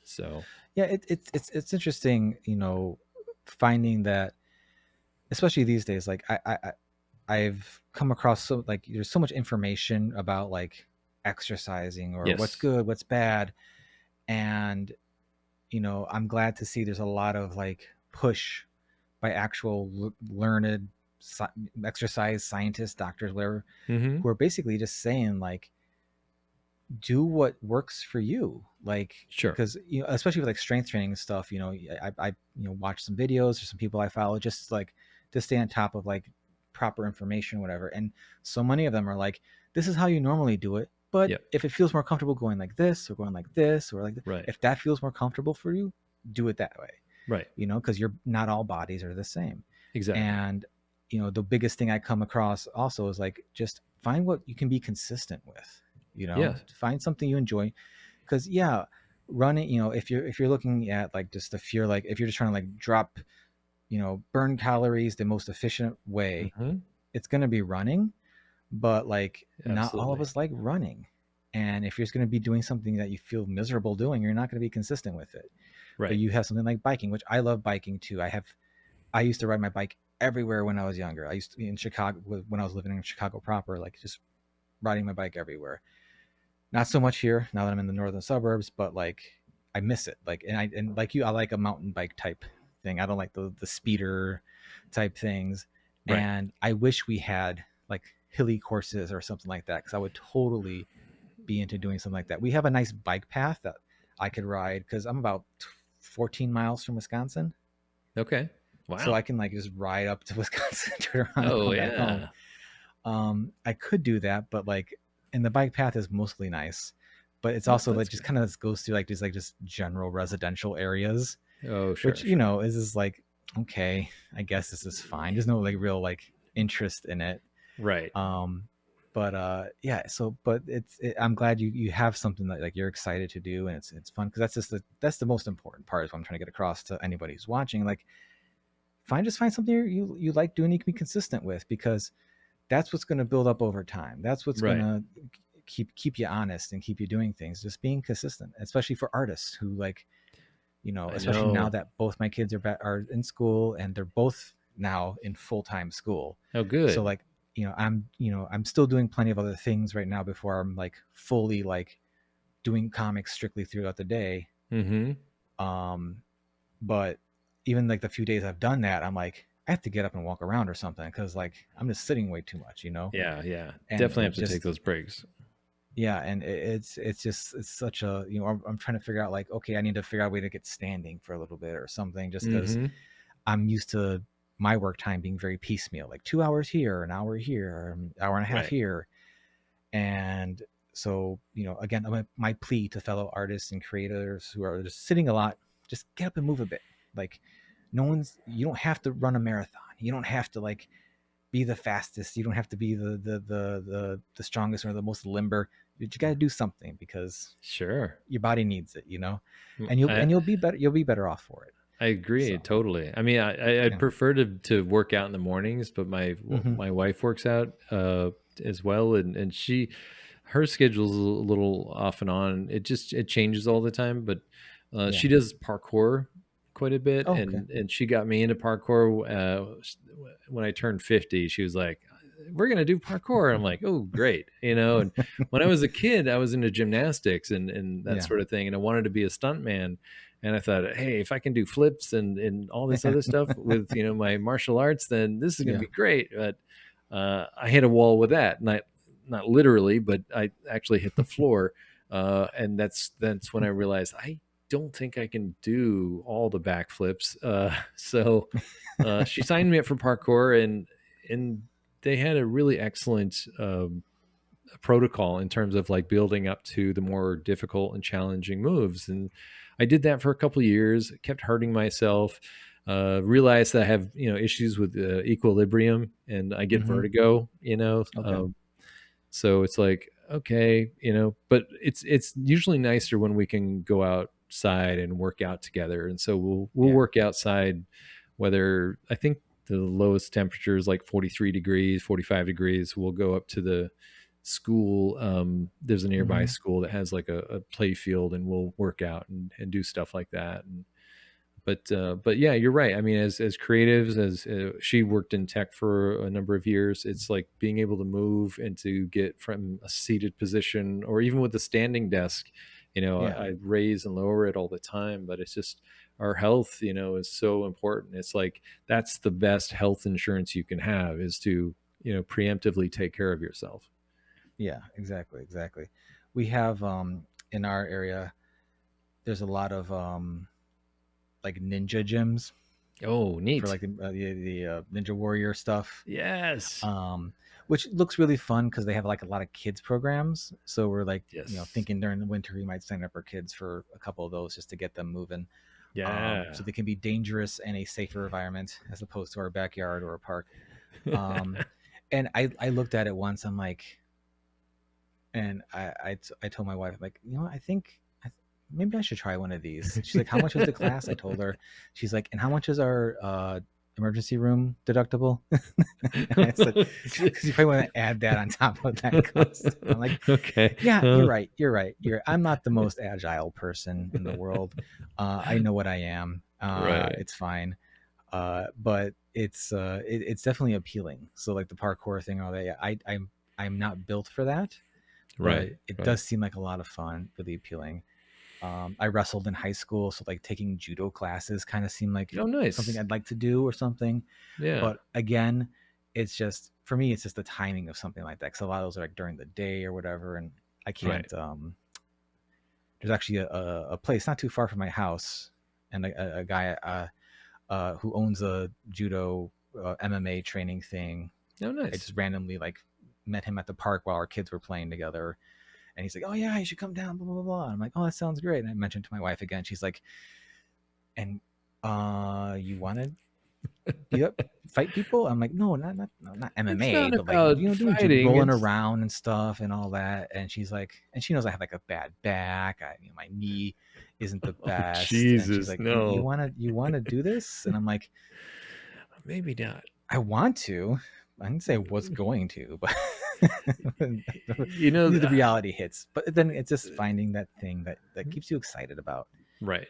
So Yeah. It's interesting, finding that, especially these days. Like I've come across so like there's so much information about like exercising or what's yes. good, what's bad, and I'm glad to see there's a lot of like push by actual learned sci- exercise scientists, doctors, whatever, Hmm. who are basically just saying like do what works for you, like Sure. because especially with like strength training and stuff, I watch some videos or some people I follow just like to stay on top of like proper information, whatever, and so many of them are like, this is how you normally do it, but Yep. if it feels more comfortable going like this or going like this or like Right. if that feels more comfortable for you, do it that way, Right. because you're not all bodies are the same. Exactly. And the biggest thing I come across also is like just find what you can be consistent with, Yeah. find something you enjoy, because yeah, running, if you're looking at like just if you're just trying to like drop, burn calories the most efficient way, Hmm. it's going to be running. But like not all of Absolutely. us like running, and if you're just going to be doing something that you feel miserable doing, you're not going to be consistent with it. But Right. you have something like biking, which I love biking too. I used to ride my bike everywhere when I was younger. I used to be in Chicago when I was living in Chicago proper, like just riding my bike everywhere. Not so much here now that I'm in the northern suburbs, but like I miss it. Like and like you, I like a mountain bike type thing. I don't like the speeder type things. Right. And I wish we had like hilly courses or something like that, because I would totally be into doing something like that. We have a nice bike path that I could ride because I'm about 14 miles from Wisconsin. Okay. So I Wow. can like just ride up to Wisconsin, turn around, and Oh come back home. yeah. I could do that, but like, and the bike path is mostly nice, but it's Well, also like that's just good. kind of goes through like these like just general residential areas, Oh, which sure. Sure. is just like okay, I guess this is fine. There's no like real like interest in it. Right. Um, but yeah. So, but I'm glad you have something that like you're excited to do, and it's fun because that's the most important part. Is what I'm trying to get across to anybody who's watching. Like, find something you like doing, you can be consistent with, because that's what's going to build up over time. That's what's going Right. to keep you honest and keep you doing things. Just being consistent, especially for artists who like, I especially now know. that both my kids are in school and they're both now in full-time school. Oh, So good. like, I'm still doing plenty of other things right now before I'm like fully like doing comics strictly throughout the day. Mm-hmm. Um, but even like the few days I've done that, I'm like, I have to get up and walk around or something because like I'm just sitting way too much, Yeah, yeah. and Definitely it have to take just those breaks. yeah, and it's just it's such a I'm trying to figure out like, okay, I need to figure out a way to get standing for a little bit or something, just because Mm-hmm. I'm used to my work time being very piecemeal, like 2 hours here, an hour here, or an hour and a half Right. here. And so, again, my plea to fellow artists and creators who are just sitting a lot, just get up and move a bit. Like, you don't have to run a marathon. You don't have to like be the fastest. You don't have to be the strongest or the most limber. You got to do something because Sure. your body needs it, Mm, and you'll be better. You'll be better off for it. I agree So, totally. I mean, I'd yeah. prefer to work out in the mornings, but Hmm. my wife works out as well, and her schedule's a little off and on. It changes all the time, but Yeah. she does parkour quite a bit, Oh, okay. and she got me into parkour when I turned 50. She was like, "We're gonna do parkour." I'm like, "Oh, great!" And when I was a kid, I was into gymnastics and that Yeah. sort of thing, and I wanted to be a stuntman. And I thought, hey, if I can do flips and all this other stuff with my martial arts, then this is going to Yeah. be great. But I hit a wall with that, not literally, but I actually hit the floor, and that's when I realized I don't think I can do all the backflips. So she signed me up for parkour, and they had a really excellent protocol in terms of like building up to the more difficult and challenging moves. And I did that for a couple of years, kept hurting myself, realized that I have, issues with equilibrium and I get Hmm. vertigo. Okay. So it's like, okay, but it's usually nicer when we can go outside and work out together. And so we'll Yeah. work outside, whether I think the lowest temperature is like 43 degrees, 45 degrees. We'll go up to the school. There's a nearby Hmm. school that has like a play field, and we'll work out and do stuff like that. But yeah, you're right. I mean, as creatives, as she worked in tech for a number of years, it's like being able to move and to get from a seated position, or even with the standing desk. Yeah. I raise and lower it all the time, but it's just our health, is so important. It's like that's the best health insurance you can have, is to preemptively take care of yourself. Yeah. Exactly. Exactly. We have in our area, there's a lot of like ninja gyms Oh, for neat. like the Ninja Warrior stuff. Yes. Um, which looks really fun because they have like a lot of kids programs. So we're like, Yes. thinking during the winter we might sign up our kids for a couple of those just to get them moving. So Yeah. they can be dangerous and a safer environment as opposed to our backyard or a park. Um, and I looked at it once. I'm like, and I told my wife, like, I think maybe I should try one of these. She's like, how much is the class? I told her. She's like, and how much is our emergency room deductible? And I said, because you probably want to add that on top of that cost. I'm like, Okay. yeah, you're right. You're right. I'm not the most agile person in the world. I know what I am. Right. It's fine. But it's definitely appealing. So like the parkour thing, all that. Yeah, I'm not built for that, but Right. it Right. does seem like a lot of fun, really appealing. I wrestled in high school, so like taking judo classes kind of seemed like Oh, something nice. I'd like to do or something. Yeah. But again, it's just for me, it's just the timing of something like that. Because a lot of those are like during the day or whatever, and I Right. can't. There's actually a place not too far from my house, and a guy who owns a judo MMA training thing. Oh, I nice. just randomly like met him at the park while our kids were playing together, and he's like, "Oh yeah, you should come down." Blah blah blah. And I'm like, "Oh, that sounds great." And I mentioned to my wife again. She's like, "And you wanted Yep. Fight people? I'm like, no, not It's MMA, not but like, about doing fighting. rolling It's around and stuff and all that. And she's like, and she knows I have like a bad back. My knee isn't the oh best. And she's Jesus, like, you no, wanna do this? And I'm like, maybe not. I want to. I didn't say I was going to, but You know, the reality hits. But then it's just finding that thing that keeps you excited about right?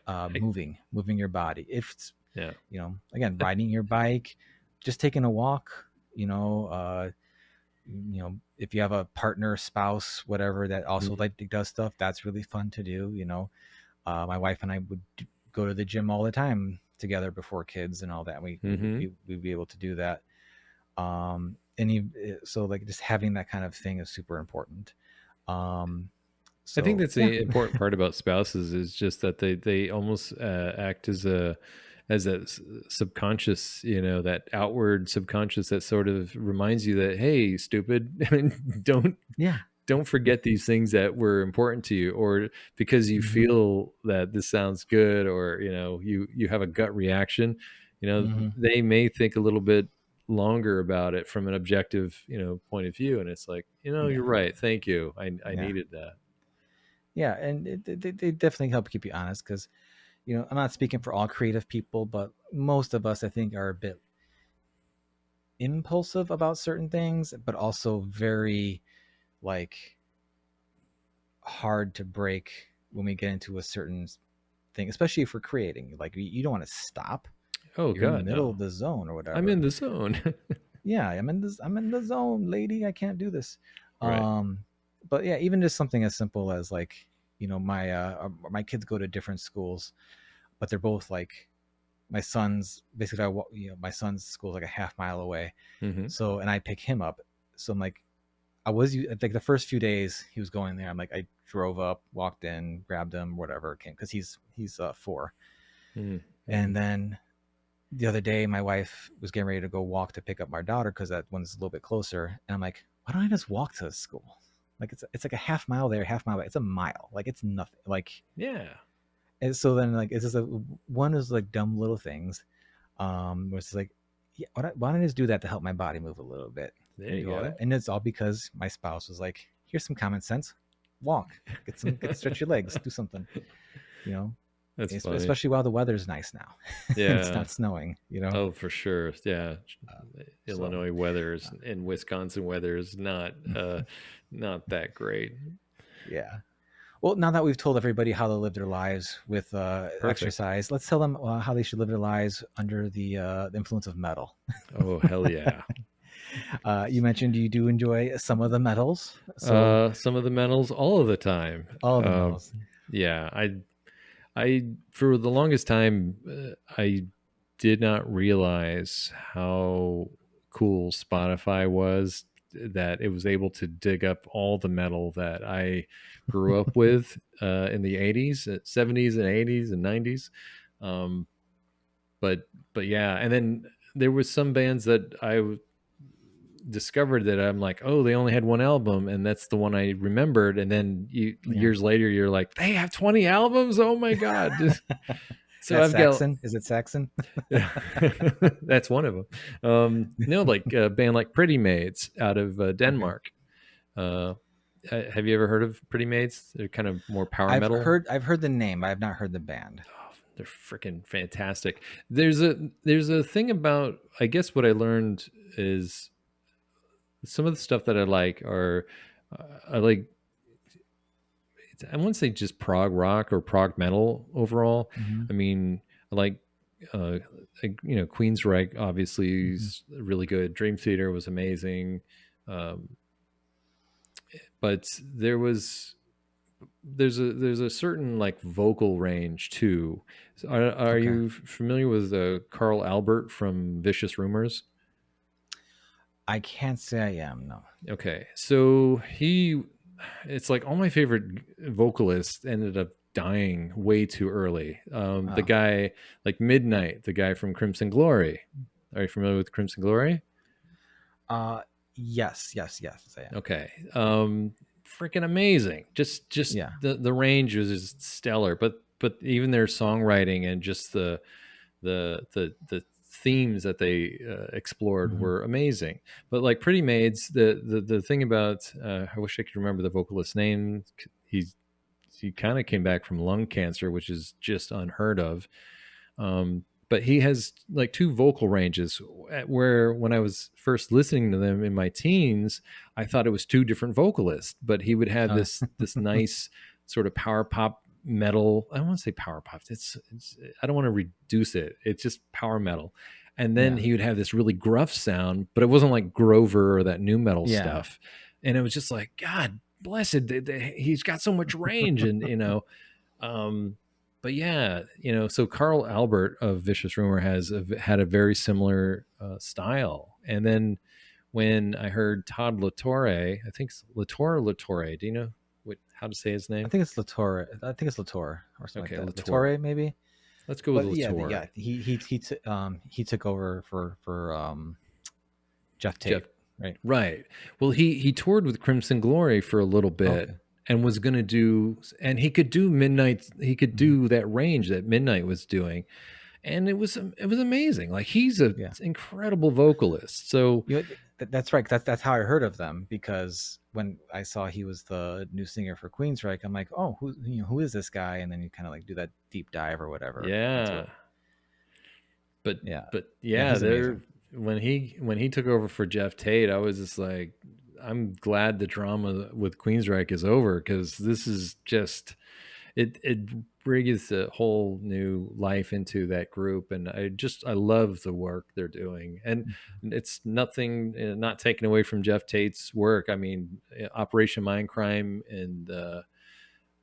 moving your body. If it's, Yeah. again, riding your bike, just taking a walk, if you have a partner, spouse, whatever that also Mm-hmm. like does stuff, that's really fun to do. My wife and I would go to the gym all the time together before kids and all that. Mm-hmm. We'd be able to do that. So like just having that kind of thing is super important. Um, I think so that's yeah, the important part about spouses is just that they almost act as a subconscious, that outward subconscious that sort of reminds you that, hey, stupid, don't yeah, don't forget these things that were important to you, or because you hmm feel that this sounds good, or you have a gut reaction. hmm They may think a little bit longer about it from an objective point of view, and it's like, you're yeah, right, thank you, I yeah, needed that. yeah, and they definitely help keep you honest because I'm not speaking for all creative people, but most of us I think are a bit impulsive about certain things, but also very like hard to break when we get into a certain thing, especially if we're creating. Like you don't want to stop. Oh You're in the god, middle no, of the zone or I'm whatever. in the zone. Yeah, I'm in the zone, lady. I can't do this. Right. Um, but yeah, even just something as simple as like, my kids go to different schools, but they're both like my son's basically my son's school is like a half mile away. Hmm. So and I pick him up. So I'm like I was like the first few days he was going there. I'm like I drove up, walked in, grabbed him, whatever came because he's 4. Mm-hmm. And then the other day, my wife was getting ready to go walk to pick up my daughter because that one's a little bit closer. And I'm like, why don't I just walk to school? Like it's like a half mile there, half mile back. It's a mile. Like it's nothing. Like Yeah, and so then like it's just one is like dumb little things. Where it's like, yeah, why don't I just do that to help my body move a little bit there and you do all go. that? And it's all because my spouse was like, here's some common sense. Walk, stretch your legs, do something. You know, That's funny. especially while the weather's nice now and it's Yeah. not snowing. Oh, for sure. Yeah. So Illinois weather is, and Wisconsin weather is not that great. yeah. Well, now that we've told everybody how to live their lives with Perfect. exercise, let's tell them how they should live their lives under the influence of metal. Oh, hell yeah. You mentioned you do enjoy some of the metals, so Some of the metals all of the time. all the Um, metals. yeah, I for the longest time, I did not realize how cool Spotify was, that it was able to dig up all the metal that I grew up with in the 80s, 70s and 80s and 90s. Um, but yeah, and then there was some bands that discovered that I'm like, oh, they only had one album, and that's the one I remembered. And then Yeah. years later, you're like, they have 20 albums. Oh my god! So That's I've got Saxon. Is it Saxon? that's one of them. No, like a band like Pretty Maids out of Okay. Denmark. Uh, have you ever heard of Pretty Maids? They're kind of more power metal. I've heard the name. I have not heard the band. Oh, they're freaking fantastic. There's a thing about, I guess what I learned is some of the stuff that I like are I like, I wouldn't say just prog rock or prog metal overall. Hmm I mean, I uh, Queensryche obviously hmm is really good. Dream Theater was amazing, um, but there's a certain like vocal range too. So are Okay. you familiar with Carl Albert from Vicious Rumors? I can't say I am. No. Okay, so it's like all my favorite vocalists ended up dying way too early. The Oh. guy, like Midnight, the guy from Crimson Glory. Are you familiar with Crimson Glory? Uh. Yes. Yes. Yes. I am. Okay, freaking amazing. Just Yeah. the range is just stellar. But even their songwriting and just the themes that they explored Mhm. were amazing. But like Pretty Maids, the thing about I wish I could remember the vocalist's name. He kind of came back from lung cancer, which is just unheard of. But he has like two vocal ranges where when I was first listening to them in my teens, I thought it was two different vocalists, but he would have Uh, this nice sort of power pop metal. I don't want to say power pop. It's I don't want to reduce it. It's just power metal. And then yeah. he would have this really gruff sound, but it wasn't like Grover or that new metal Yeah. stuff. And it was just like, God blessed, he's got so much range. And, um, but yeah, so Carl Albert of Vicious Rumor had a very similar style. And then when I heard Todd Latore, I think it's Latore. Do you know how to say his I name? think it's Latour. I think it's Latour or something like Okay, that. Latore. Latour maybe. Let's go with But yeah, yeah, Latore. he took over for Jeff Jeff. Tate, right? Right. Well, he toured with Crimson Glory for a little bit Okay. and was going to do, and he could do Midnight. He could Mhm. do that range that Midnight was doing, and it was amazing. Like he's an Yeah. incredible vocalist. So You know, that's right. That's how I heard of them, because when I saw he was the new singer for Queensryche, I'm like, oh, who is this guy? And then you kind of like do that deep dive or whatever into it. yeah, but Yeah, but yeah, yeah, he's there amazing. when he took over for Jeff Tate, I was just like, I'm glad the drama with Queensryche is over because this is just it breathes a whole new life into that group, and I love the work they're doing, and it's nothing not taken away from Jeff Tate's work. I mean, Operation Mindcrime and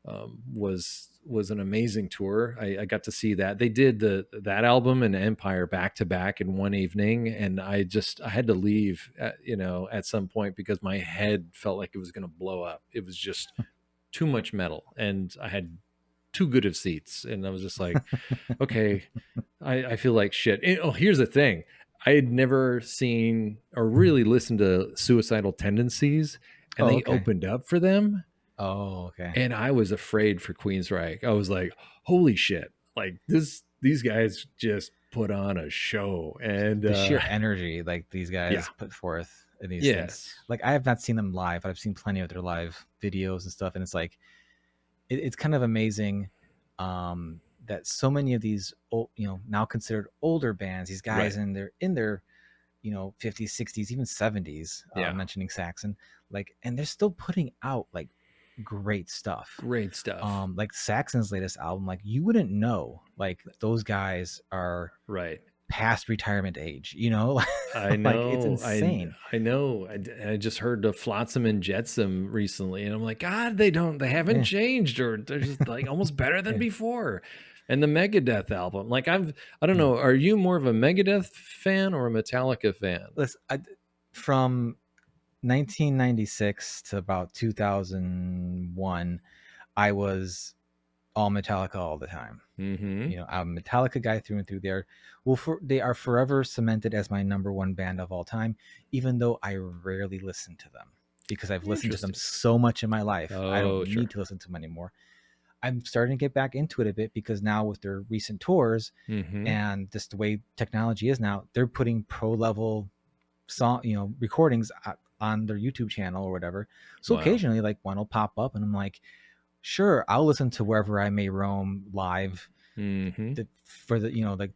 was an amazing tour. I got to see that they did that album and Empire back to back in one evening, and I had to leave at some point because my head felt like it was going to blow up. It was just too much metal, and I had too good of seats, and I was just like, okay, I feel like shit. Oh, here's the thing. I had never seen or really listened to Suicidal Tendencies, and Oh, they okay. opened up for them, Oh, okay. and I was afraid for Queensryche. I was like, holy shit. Like these guys just put on a show. And The sheer energy like these yeah. guys put forth in these things. Yes. Like I have not seen them live, but I've seen plenty of their live videos and stuff, and it's like it's kind of amazing that so many of these old, now considered older bands, these guys Right. in their 50s, 60s, even 70s, Yeah. mentioning Saxon, like, and they're still putting out like great stuff. Great stuff. Like Saxon's latest album, like you wouldn't know like those guys are Right. past retirement age, I like it's know. insane. I know. I just heard the Flotsam and Jetsam recently, and I'm like, God, they haven't Yeah, changed, or they're just like almost better than yeah, before. And the Megadeth album, like I don't yeah. know. Are you more of a Megadeth fan or a Metallica fan? Listen, from 1996 to about 2001, I was all Metallica all the time. Mm-hmm. I'm a Metallica guy through and through. They are forever cemented as my number one band of all time, even though I rarely listen to them because I've listened to them Interesting. so much in my life. I don't Oh, need sure. to listen to them anymore. I'm starting to get back into it a bit because now with their recent tours Mm-hmm. and just the way technology is now, they're putting pro level song, recordings on their YouTube channel or whatever. So Wow. occasionally, like one will pop up, and I'm like, sure, I'll listen to Wherever I May Roam live, Mm-hmm. for the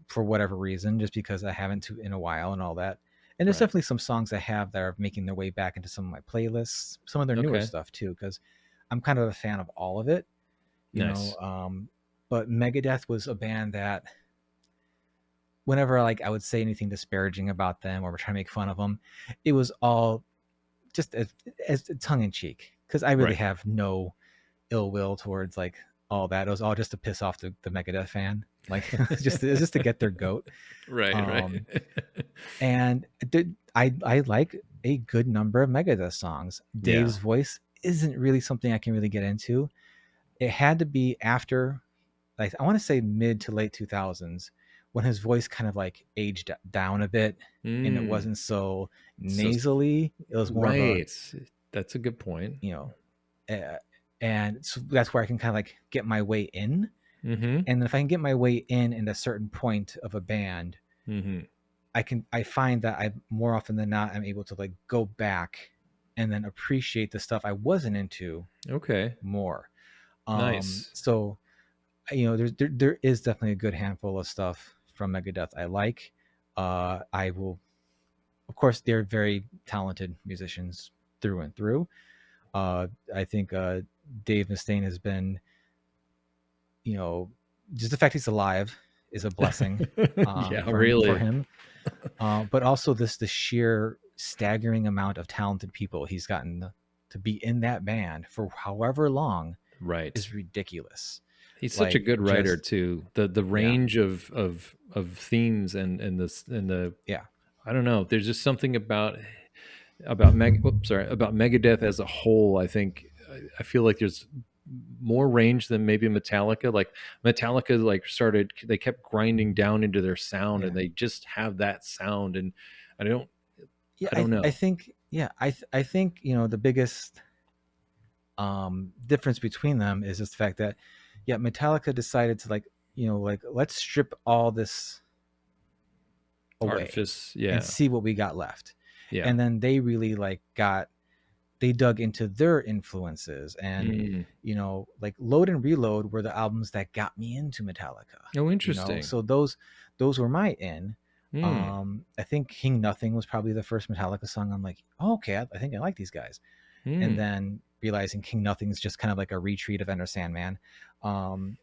for whatever reason, just because I haven't in a while and all that. And there's Right. definitely some songs I have that are making their way back into some of my playlists, some of their newer Okay. stuff too, because I'm kind of a fan of all of it, you know. Nice. But Megadeth was a band that whenever like I would say anything disparaging about them or try to make fun of them, it was all just as tongue in cheek, because I really Right. have no ill will towards like all that. It was all just to piss off the Megadeth fan. Like it's just to get their goat. Right. Right. Um, and I like a good number of Megadeth songs. Yeah. Dave's voice isn't really something I can really get into. It had to be after, like, I want to say mid to late 2000s, when his voice kind of like aged down a bit, and it Mm. wasn't so So nasally. It was more of a, right. That's a good point. you know, uh, and so that's where I can kind of like get my way in. Mm-hmm. And if I can get my way in at a certain point of a band, Mm-hmm. I find that I more often than not I'm able to like go back and then appreciate the stuff I wasn't into Okay. more. Nice. So there is definitely a good handful of stuff from Megadeth I like. I will, of course, they're very talented musicians through and through. I think Dave Mustaine has been, you know, just the fact he's alive is a blessing Yeah, for really. him. But also the sheer staggering amount of talented people he's gotten to be in that band for however long Right. is ridiculous. He's such a Like good writer just too. The yeah, range of themes and the yeah, I don't know. There's just something about Megadeth as a whole. I think I feel like there's more range than maybe Metallica. Like Metallica, like they kept grinding down into their sound, yeah, and they just have that sound. And I don't yeah. I don't I know. think yeah, I think the biggest difference between them is just the fact that yeah, Metallica decided to like like let's strip all this away Artifice, and yeah, see what we got left. yeah. And then they really like got they dug into their influences and Mm. like Load and Reload were the albums that got me into Metallica. Oh, interesting. So those were my in. Mm. I think King Nothing was probably the first Metallica song I'm like, oh, okay, I think I like these guys. And Mm. then realizing King Nothing is just kind of like a retreat of Enter Sandman,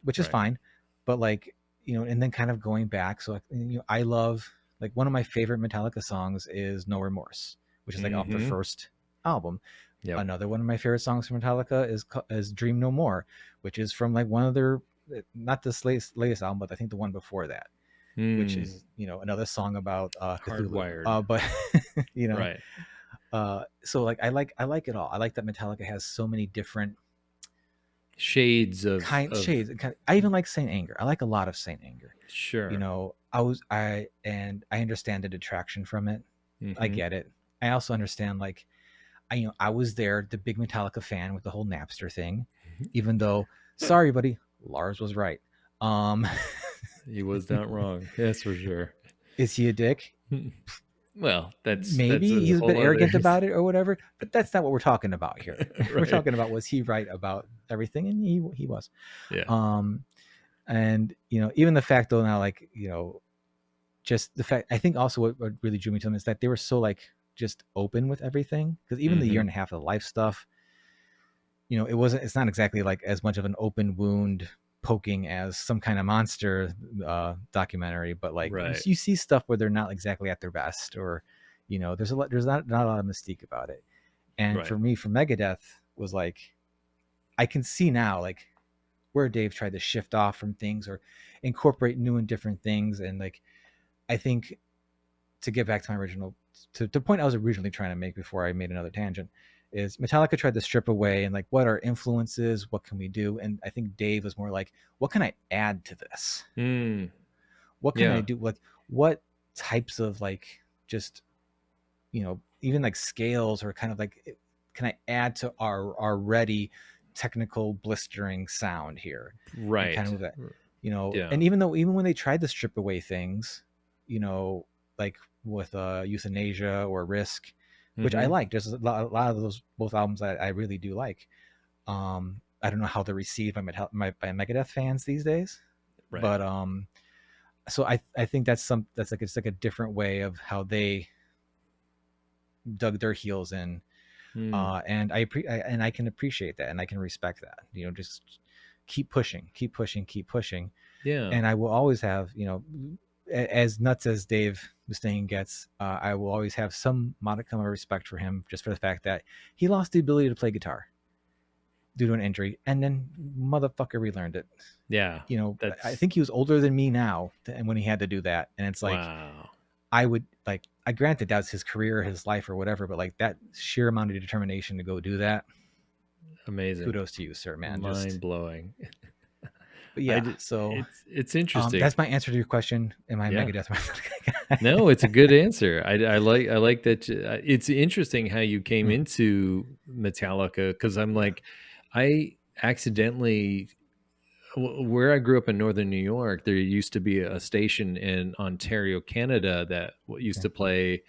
which is Right. fine. But like, and then kind of going back. So I love like one of my favorite Metallica songs is No Remorse, which is like off their Mm-hmm. first album. Yep. Another one of my favorite songs from Metallica is Dream No More, which is from like one of their not this latest album, but I think the one before that, which Mm. is another song about Cthulhu. Hardwired. But you know, Right. so like I like it all. I like that Metallica has so many different Shades kind of shades. I even like Saint Anger. I like a lot of Saint Anger. sure. I understand the detraction from it. I Mm-hmm. get it. I also understand like I was there, the big Metallica fan with the whole Napster thing, even though sorry, buddy, Lars was right. Um, He was not wrong. That's for sure. is he a dick? Well, that's Maybe a he's a bit whole other arrogant about it or whatever, but that's not what we're talking about here. We're right. talking about was he right about everything, and he was. Yeah. Um, and even the fact though now, like just the fact I think also what really drew me to them is that they were so like just open with everything because even the year Mm-hmm. and a half of life stuff, it's not exactly like as much of an open wound poking as some kind of monster documentary, but like Right. you see stuff where they're not exactly at their best, or there's not a lot of mystique about it. And Right. for me, for Megadeth was like I can see now like where Dave tried to shift off from things or incorporate new and different things, and like I think to get back to my original to the point I was originally trying to make before I made another tangent is Metallica tried to strip away and like what are influences, what can we do? And I think Dave was more like, what can I add to this? Mm. What can I Yeah. do? Like what types of like just even like scales or kind of like can I add to our already technical blistering sound here and kind Right. of move that Yeah. and even when they tried to strip away things you know like with euthanasia or risk which I Mm-hmm. like there's a lot of those both albums I really do like I don't know how they're received by Megadeth fans these days Right. but so I think that's like it's like a different way of how they dug their heels in Mm. and and I can appreciate that and I can respect that just keep pushing keep pushing keep pushing Yeah. and I will always have as nuts as Dave Mustaine gets I will always have some modicum of respect for him just for the fact that he lost the ability to play guitar due to an injury and then motherfucker relearned it Yeah. I That's think he was older than me now and when he had to do that and it's like wow. I would like I granted that's his career, his life or whatever, but like that sheer amount of determination to go do that, Amazing. kudos to you, sir, man. Mind Just blowing. but I yeah, did, so it's interesting. that's my answer to your question. Am I Yeah. Megadeth? No, it's a good answer. I like that. It's interesting how you came Mm, into Metallica because I'm like, I accidentally where I grew up in northern New York, there used to be a station in Ontario, Canada, that used Okay. to play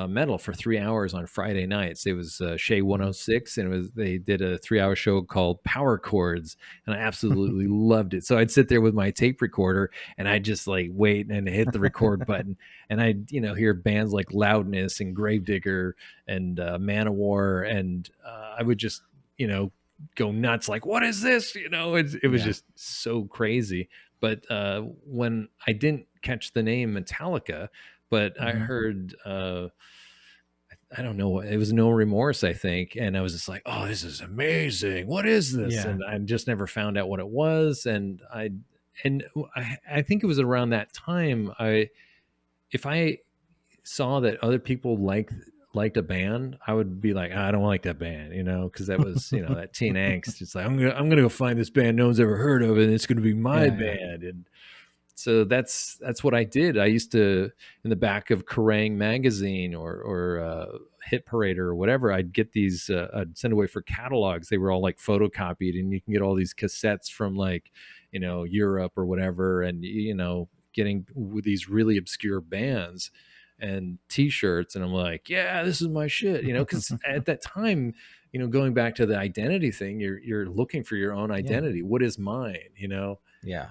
metal for 3 hours on Friday nights. It was Shea Mhm. 106, and they did a 3 hour show called Power Chords, and I absolutely loved it. So I'd sit there with my tape recorder, and I'd just like wait and hit the record button, and I'd hear bands like Loudness and Gravedigger and Manowar, and I would just you know go nuts like, what is this? It was Yeah. just so crazy. But when I didn't catch the name Metallica, but I Mhm. heard I don't know what it was, No Remorse, I think, and I was just like, oh, this is amazing, what is this? Yeah. And I just never found out what it was. And I think it was around that time, I if I saw that other people liked a band, I would be like, I don't like that band, because that was, that teen angst. It's like I'm gonna go find this band no one's ever heard of, and it's gonna be my Yeah, yeah. band. And so that's what I did. I used to, in the back of Kerrang magazine or Hit Parade or whatever, I'd get these. I'd send away for catalogs. They were all like photocopied, and you can get all these cassettes from like, Europe or whatever, and getting with these really obscure bands and T-shirts, and I'm like, yeah, this is my shit, because at that time, going back to the identity thing, you're looking for your own Yeah. identity. What is mine? Yeah.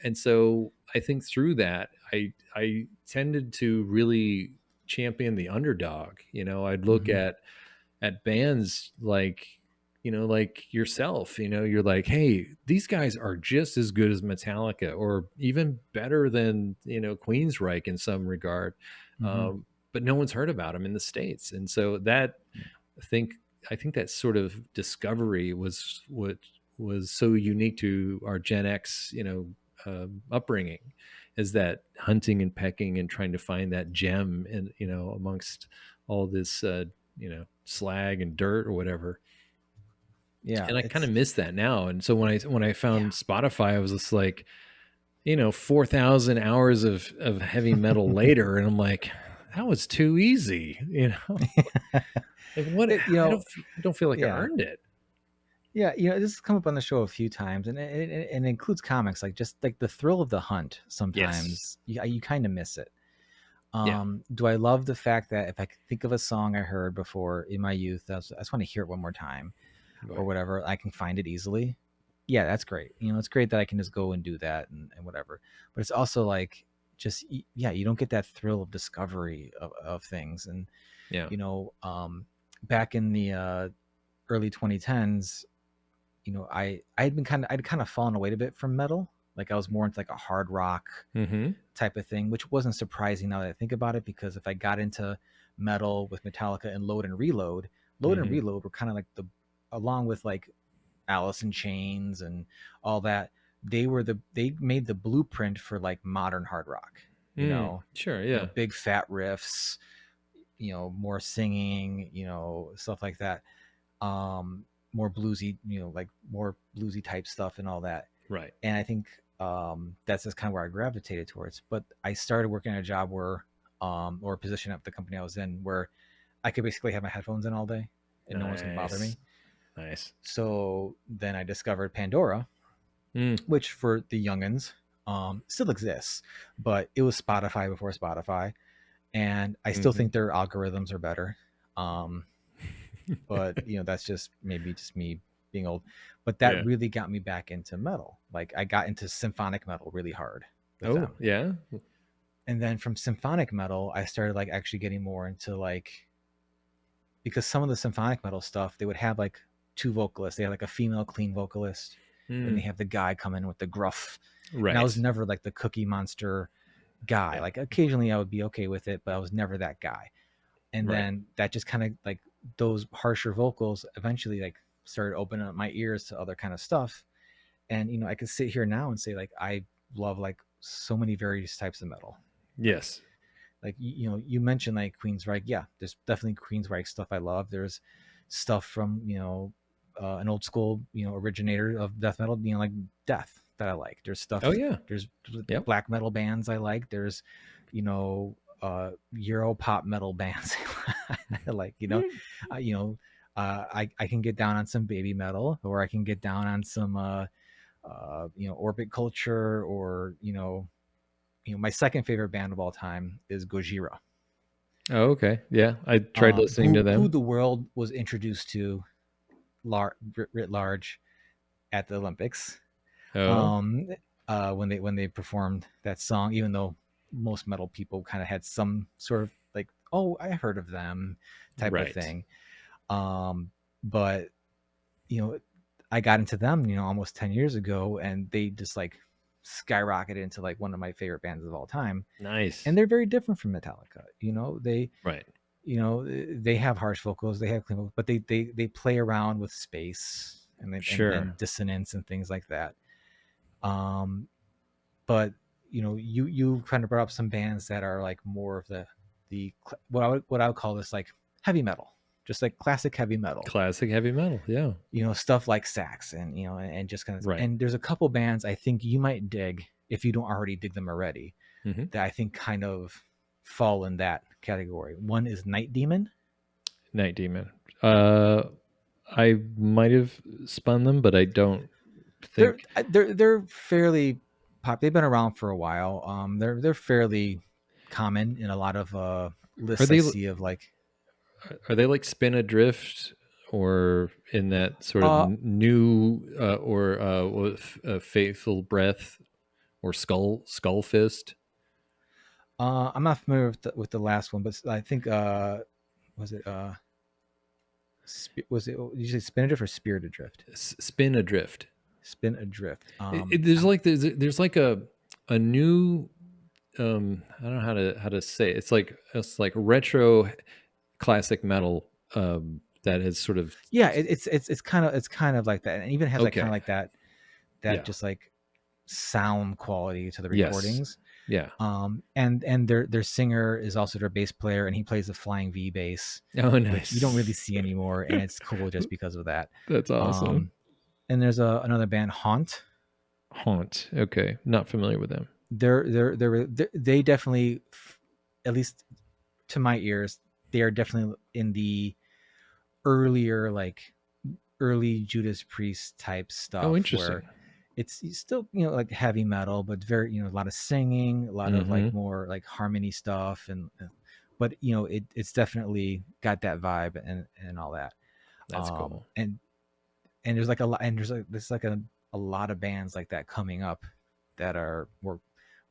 And so I think through that, I tended to really champion the underdog. I'd look Mhm. at bands like yourself. You're like, hey, these guys are just as good as Metallica, or even better than Queensryche in some regard. Mhm. But no one's heard about them in the States, and so that Yeah. I think I think that sort of discovery was what was so unique to our Gen X, upbringing, is that hunting and pecking and trying to find that gem, and amongst all this, slag and dirt or whatever. Yeah, And I kind it's of miss that now. And so when I yeah. found Spotify, I was just like, 4,000 hours of heavy metal later, and I'm like, that was too easy. Like what? It I don't feel like I yeah. earned it. Yeah, this has come up on the show a few times, and it includes comics, like just like the thrill of the hunt. Yes. Sometimes you kind of miss it. Yeah. Do I love the fact that if I could think of a song I heard before in my youth, I just want to hear it one more time or Right. whatever, I can find it easily. Yeah, that's great. It's great that I can just go and do that and whatever. But it's also like yeah, you don't get that thrill of discovery of things. And Yeah. you know, back in the early 2010s, I'd kind of fallen away a bit from metal. Like I was more into like a hard rock Mm-hmm. type of thing, which wasn't surprising now that I think about it, because if I got into metal with Metallica and Load and Mm-hmm. Reload were kind of like along with like Alice in Chains and all that, they made the blueprint for like modern hard rock. Sure. Yeah. Big fat riffs, more singing, stuff like that. More bluesy, like more bluesy type stuff and all that. Right. And I think that's just kind of where I gravitated towards. But I started working at a job where, or a position at the company I was in, where I could basically have my headphones in all day and no one's going to bother Nice. me. Nice. So then I discovered Pandora, Mm. which for the youngins still exists, but it was Spotify before Spotify. And I still Mm-hmm. think their algorithms are better. Um, but that's just maybe just me being old. But that Yeah. really got me back into metal. Like I got into symphonic metal really hard with Oh, them. yeah. And then from symphonic metal I started like actually getting more into like, because some of the symphonic metal stuff, they would have like two vocalists. They had like a female clean vocalist, and they Mm. have the guy come in with the gruff. And I was Right. never like the Cookie Monster guy. Yeah. Like occasionally I would be okay with it, but I was never that guy. And Right. then that just kind of like, those harsher vocals eventually like started opening up my ears to other kind of stuff. And I could sit here now and say like I love like so many various types of metal. like Yes. like you mentioned like Queensryche. Yeah, there's definitely Queensryche stuff I love. There's stuff from an old school originator of death metal, like Death, that I like. There's Oh, stuff, yeah. there's Yep. black metal bands I like. There's Euro pop metal bands I like. Mm. I can get down on some baby metal, or I can get down on some Orbit Culture, or my second favorite band of all time is Gojira, Oh, okay. Yeah, I tried listening to who them. the world was introduced to writ large at the Olympics, Oh, um, when they performed that song. Even though most metal people kind of had some sort of like, oh, I heard of them type of right. thing. Um, but you know, I got into them, almost 10 years ago, and they just like skyrocketed into like one of my favorite bands of all time. And Nice. they're very different from Metallica. Right. They have harsh vocals, they have clean vocals, but they play around with space Sure. and dissonance and things like that. Um, but you kind of brought up some bands that are like more of the what I would call this like heavy metal, just like classic heavy metal. Classic heavy metal. Yeah. Stuff like Sax, and just kind of, Right. and there's a couple bands I think you might dig if you don't already dig them already, Hmm. that I think kind of fall in that category. One is Night Demon. Night Demon. Uh, I might have spun them, but I don't They're think. they're fairly pop. They've been around for a while. They're fairly common in a lot of Are lists I they see of like are they like Spin Adrift or in that sort of uh new or Faithful Breath or Skull Fist? I'm not familiar with the last one, but I think was it was it, did you say Spin Adrift or Spirit Adrift? Spin Adrift. Spin Adrift. There's like a new I don't know how to say it. It's like retro classic metal that has sort of Yeah, it's kind of like that, and it even has like kind okay. of like that Yeah. just like sound quality to the Yes. recordings. Yeah. And their singer is also their bass player, and he plays the flying V bass, Oh, which you don't really nice. see anymore, and it's cool just because of that. That's awesome. um and there's another band, Haunt. Haunt. Okay. Not familiar with them. They definitely, at least to my ears, they are definitely in the earlier, like early Judas Priest type Oh, stuff, where interesting. it's still like heavy metal, but very a lot of singing, a lot of like Mm-hmm. more like harmony stuff, and but it's definitely got that vibe and all that. That's cool. And there's like a lot, and there's like a lot of bands like that coming up that are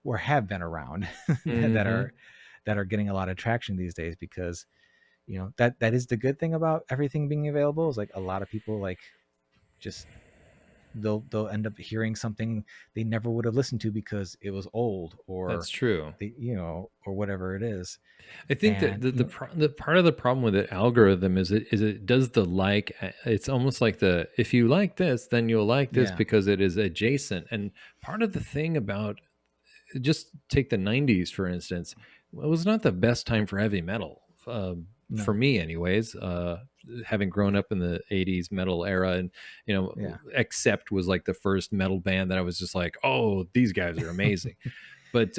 or have been around that Mm-hmm. are getting a lot of traction these days, because that is the good thing about everything being available, is like a lot of people like just they'll end up hearing something they never would have listened to because it was old, That's or true. or whatever it is. I think that And the part of the problem with the algorithm is it does the like. It's almost like the if you like this, then you'll like this yeah, because it is adjacent. And part of the thing about just take the 90s for instance, it was not the best time for heavy metal for no, me anyways, having grown up in the 80s metal era. And yeah, Accept was like the first metal band that I was just like, oh, these guys are amazing. but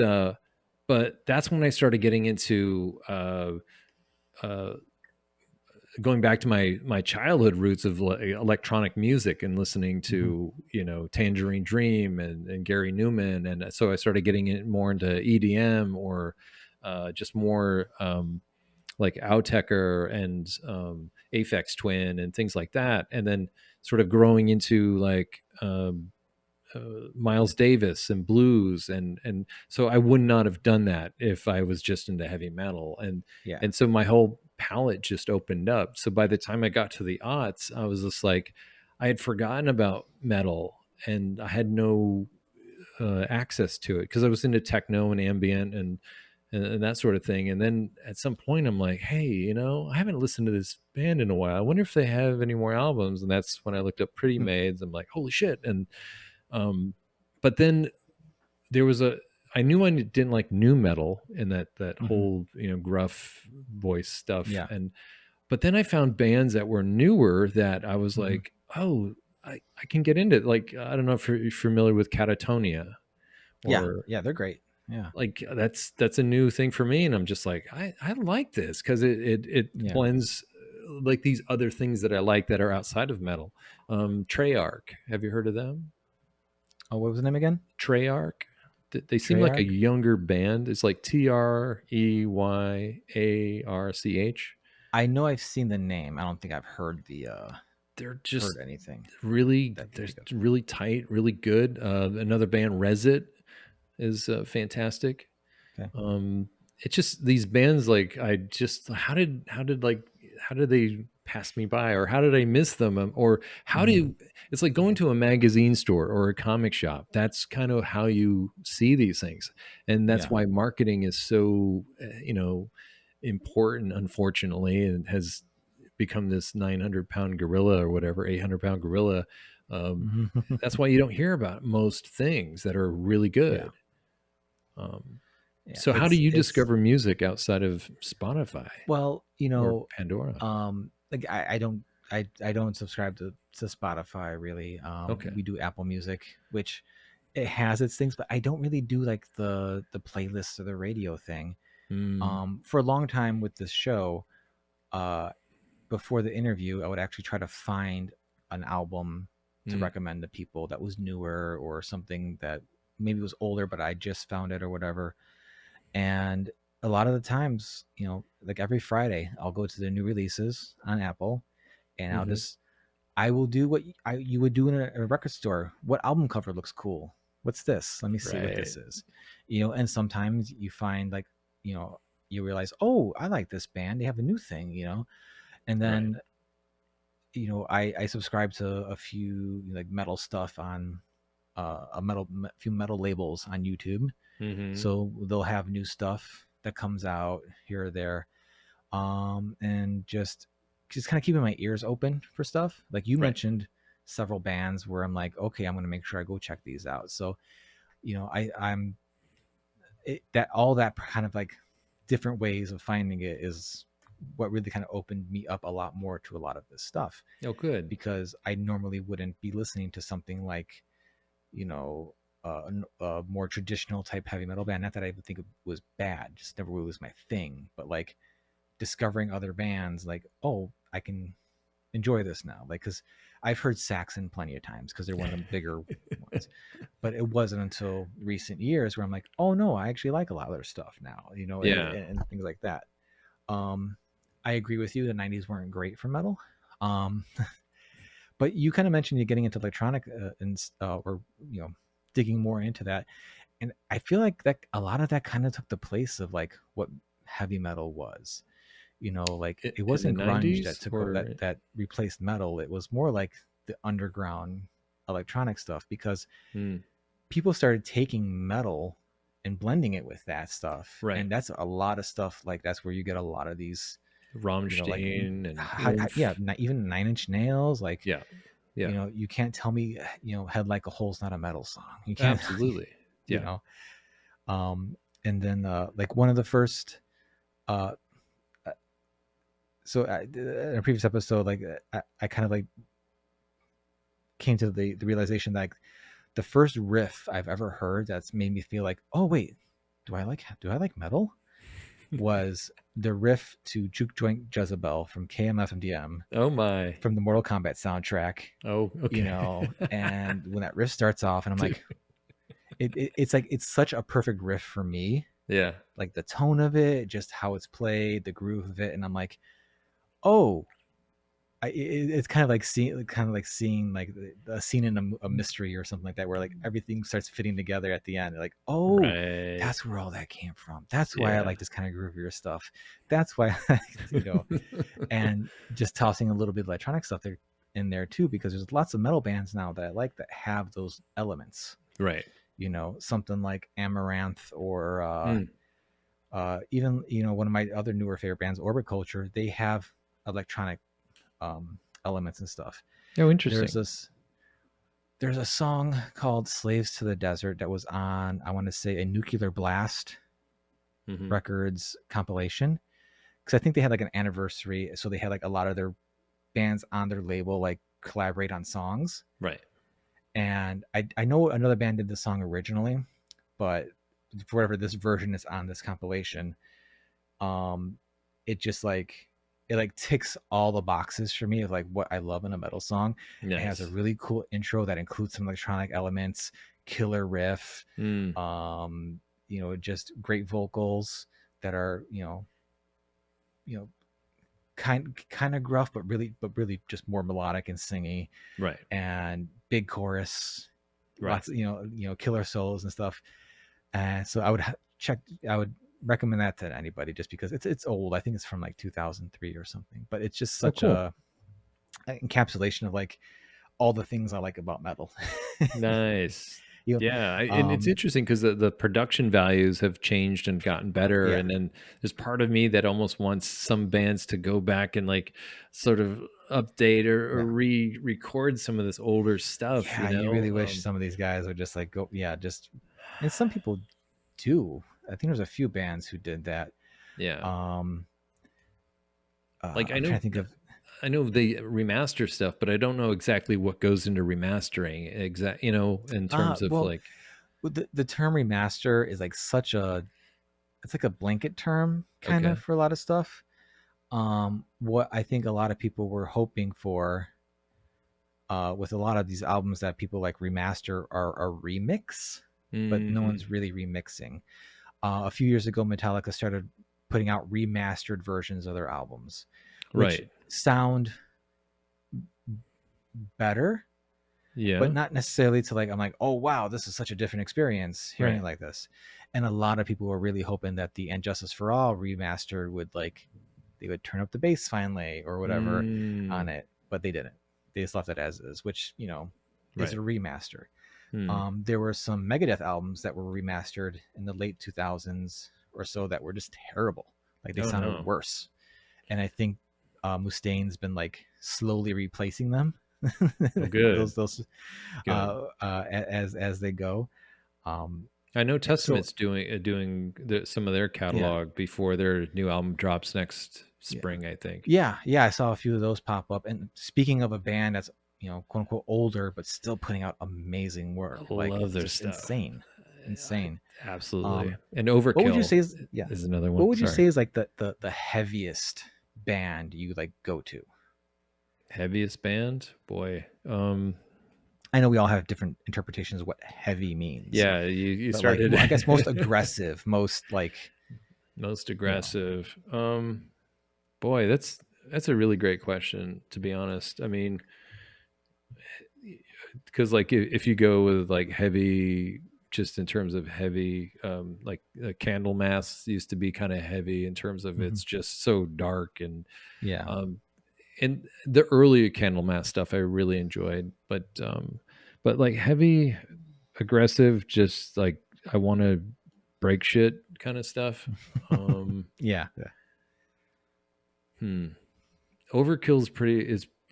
that's when I started getting into uh, going back to my childhood roots of electronic music and listening hmm, to Tangerine Dream and Gary Newman, and so I started getting it more into EDM or just more like Outecker and Aphex Twin and things like that, and then sort of growing into like Miles Davis and blues, and so I would not have done that if I was just into heavy metal, yeah, and so my whole palette just opened up. So by the time I got to the aughts, I was just like, I had forgotten about metal and I had no access to it because I was into techno and ambient and that sort of thing. And then at some point, I'm like, hey, I haven't listened to this band in a while. I wonder if they have any more albums. And that's when I looked up Pretty Maids. I'm like, holy shit! And um, but then there was I knew I didn't like new metal and that hmm, whole gruff voice stuff. yeah, And but then I found bands that were newer that I was hmm, like, oh, I can get into it. Like I don't know if you're familiar with Catatonia yeah, or yeah. They're great. Yeah, like that's a new thing for me, and I'm just like I like this because it yeah. blends like these other things that I like that are outside of metal. Treyarch, have you heard of them? Oh, what was the name again? Treyarch. They seem like a Treyarch? younger band. It's like Treyarch. I know I've seen the name. I don't think I've They're heard just anything really, that I can they're think of. really tight, really good. Another band, Resit, is fantastic. Okay. It's just these bands, like, I just, how did they pass me by, or how did I miss them? Or how do Mhm. you, it's like going to a magazine store or a comic shop. That's kind of how you see these things. And that's Yeah. why marketing is so, important, unfortunately, and has become this 900-pound gorilla or whatever, 800-pound gorilla. Um, Mhm. that's why you don't hear about most things that are really Yeah. good. Um, Yeah. so how do you It's discover music outside of Spotify well, or Pandora? like I don't subscribe to Spotify really. Okay. We do Apple Music, which it has its things, but I don't really do like the playlists or the radio thing. Mm, For a long time with this show, uh, before the interview, I would actually try to find an album to mm, recommend to people that was newer or something that maybe was older, but I just found it or whatever. And a lot of the times, like every Friday, I'll go to the new releases on Apple, and hmm. I will do what you would do in a record store. What album cover looks cool? What's this? Let me see what Right. this is. And sometimes you find like, you know, you realize, oh, I like this band. They have a new thing. And Right. then, I subscribe to a few like metal stuff on few metal labels on YouTube. Hmm. So they'll have new stuff that comes out here or there. And just kind of keeping my ears open for stuff. Like you Right. mentioned several bands where I'm like, okay, I'm gonna make sure I go check these out. So, I'm that all that kind of like different ways of finding it is what really kind of opened me up a lot more to a lot of this stuff, Oh, good. because I normally wouldn't be listening to something like, you know, a more traditional type heavy metal band. Not that I would think it was bad, just never really was my thing. But like discovering other bands, like, oh, I can enjoy this now. Like, because I've heard Saxon plenty of times because they're one of the bigger ones. But it wasn't until recent years where I'm like, oh no, I actually like a lot of their stuff now, Yeah. and things like that. Um, I agree with you. The '90s weren't great for metal. Um, but you kind of mentioned you getting into electronic or digging more into that, and I feel like that a lot of that kind of took the place of like what heavy metal was. Like it In the wasn't grunge that 90s took or. that replaced metal. It was more like the underground electronic stuff, because Mm, people started taking metal and blending it with that stuff, right. and that's a lot of stuff. Like that's where you get a lot of these, like Rammstein and Oomph. yeah, not even Nine Inch Nails. Like, Yeah. Yeah. you can't tell me, Head Like a Hole's not a metal song. You can't, Absolutely. you Yeah. know. And then like one of the first, uh, so in a previous episode, like I kind of like came to the realization that like, the first riff I've ever heard that's made me feel like, oh wait, do I like metal? Was the riff to Juke Joint Jezebel from KMFMDM Oh my. from the Mortal Kombat soundtrack. Oh, okay. And when that riff starts off, and I'm like, it's like it's such a perfect riff for me, Yeah. like the tone of it, just how it's played, the groove of it, and I'm like, oh, it's kind of like seeing like a scene in a mystery or something like that, where like everything starts fitting together at the end. Like, oh, Right. that's where all that came from. That's why I Yeah. like this kind of groovier stuff. That's why, and just tossing a little bit of electronic stuff there in there too, because there's lots of metal bands now that I like that have those elements. Right. Something like Amaranth, or Mm. even one of my other newer favorite bands, Orbit Culture. They have electronic elements and stuff. Oh, There's interesting. this there's a song called Slaves to the Desert that was on, I want to say, a Nuclear Blast Hmm. Records compilation, because I think they had like an anniversary, so they had like a lot of their bands on their label like collaborate on songs. Right. And I know another band did the song originally, but for whatever, this version is on this compilation. um it just like it like ticks all the boxes for me of like what I love in a metal song. It has a Nice. really cool intro that includes some electronic elements, killer riff, Mm. just great vocals that are, you know, kind of gruff, but really just more melodic and singy, Right. and big chorus, Right. lots of, killer solos and stuff. And so I would recommend that to anybody, just because it's old. I think it's from like 2003 or something, but it's just Oh, such cool. a encapsulation of like all the things I like about metal. Nice. you Yeah, and it's um interesting because the production values have changed and gotten better, yeah, and then there's part of me that almost wants some bands to go back and like sort of update or yeah, re-record some of this older stuff. yeah, you really wish some of these guys would just like go, yeah, just, and some people do. I think there's a few bands who did that. Yeah, um like I'm trying to think of. I know they remaster stuff, but I don't know exactly what goes into remastering. In terms of Well, like, the term remaster is like such a, it's like a blanket term kind okay, of for a lot of stuff. What I think a lot of people were hoping for, with a lot of these albums that people like remaster, are a remix, but no hmm, one's really remixing. A few years ago, Metallica started putting out remastered versions of their albums, which right, sound better, but yeah, not necessarily to like, I'm like, oh wow, this is such a different experience hearing right, it like this. And a lot of people were really hoping that the And Justice for All remaster would like, they would turn up the bass finally or whatever on mm, it, but they didn't. They just left it as is, which, is a right, remaster. hmm. There were some Megadeth albums that were remastered in the late 2000s or so that were just terrible. Like they Oh sounded no. worse. And I think Mustaine's been like slowly replacing them. Oh, good, those good. as they go. Um, I know so Testament's some of their yeah, catalog before their new album drops next yeah, spring, I think. yeah. I saw a few of those pop up. And speaking of a band that's, quote unquote older but still putting out amazing I work, like love their just stuff. insane, insane. Absolutely. Um, And what would you Overkill say is, yeah? is another What one. would you Sorry. say is like the heaviest band you like go to? Heaviest band? Boy. I know we all have different interpretations of what heavy means, Yeah, you but like, started I guess most aggressive, most like, most you know, aggressive. Boy, that's a really great question, to be honest. I mean, because like if you go with like heavy, just in terms of heavy, like Candlemass used to be kind of heavy in terms of mhm, it's just so dark, yeah. um and the early Candlemass stuff I really enjoyed, but like heavy, aggressive, just like I want to break shit kind of stuff. um Yeah, yeah, hmm Overkill's pretty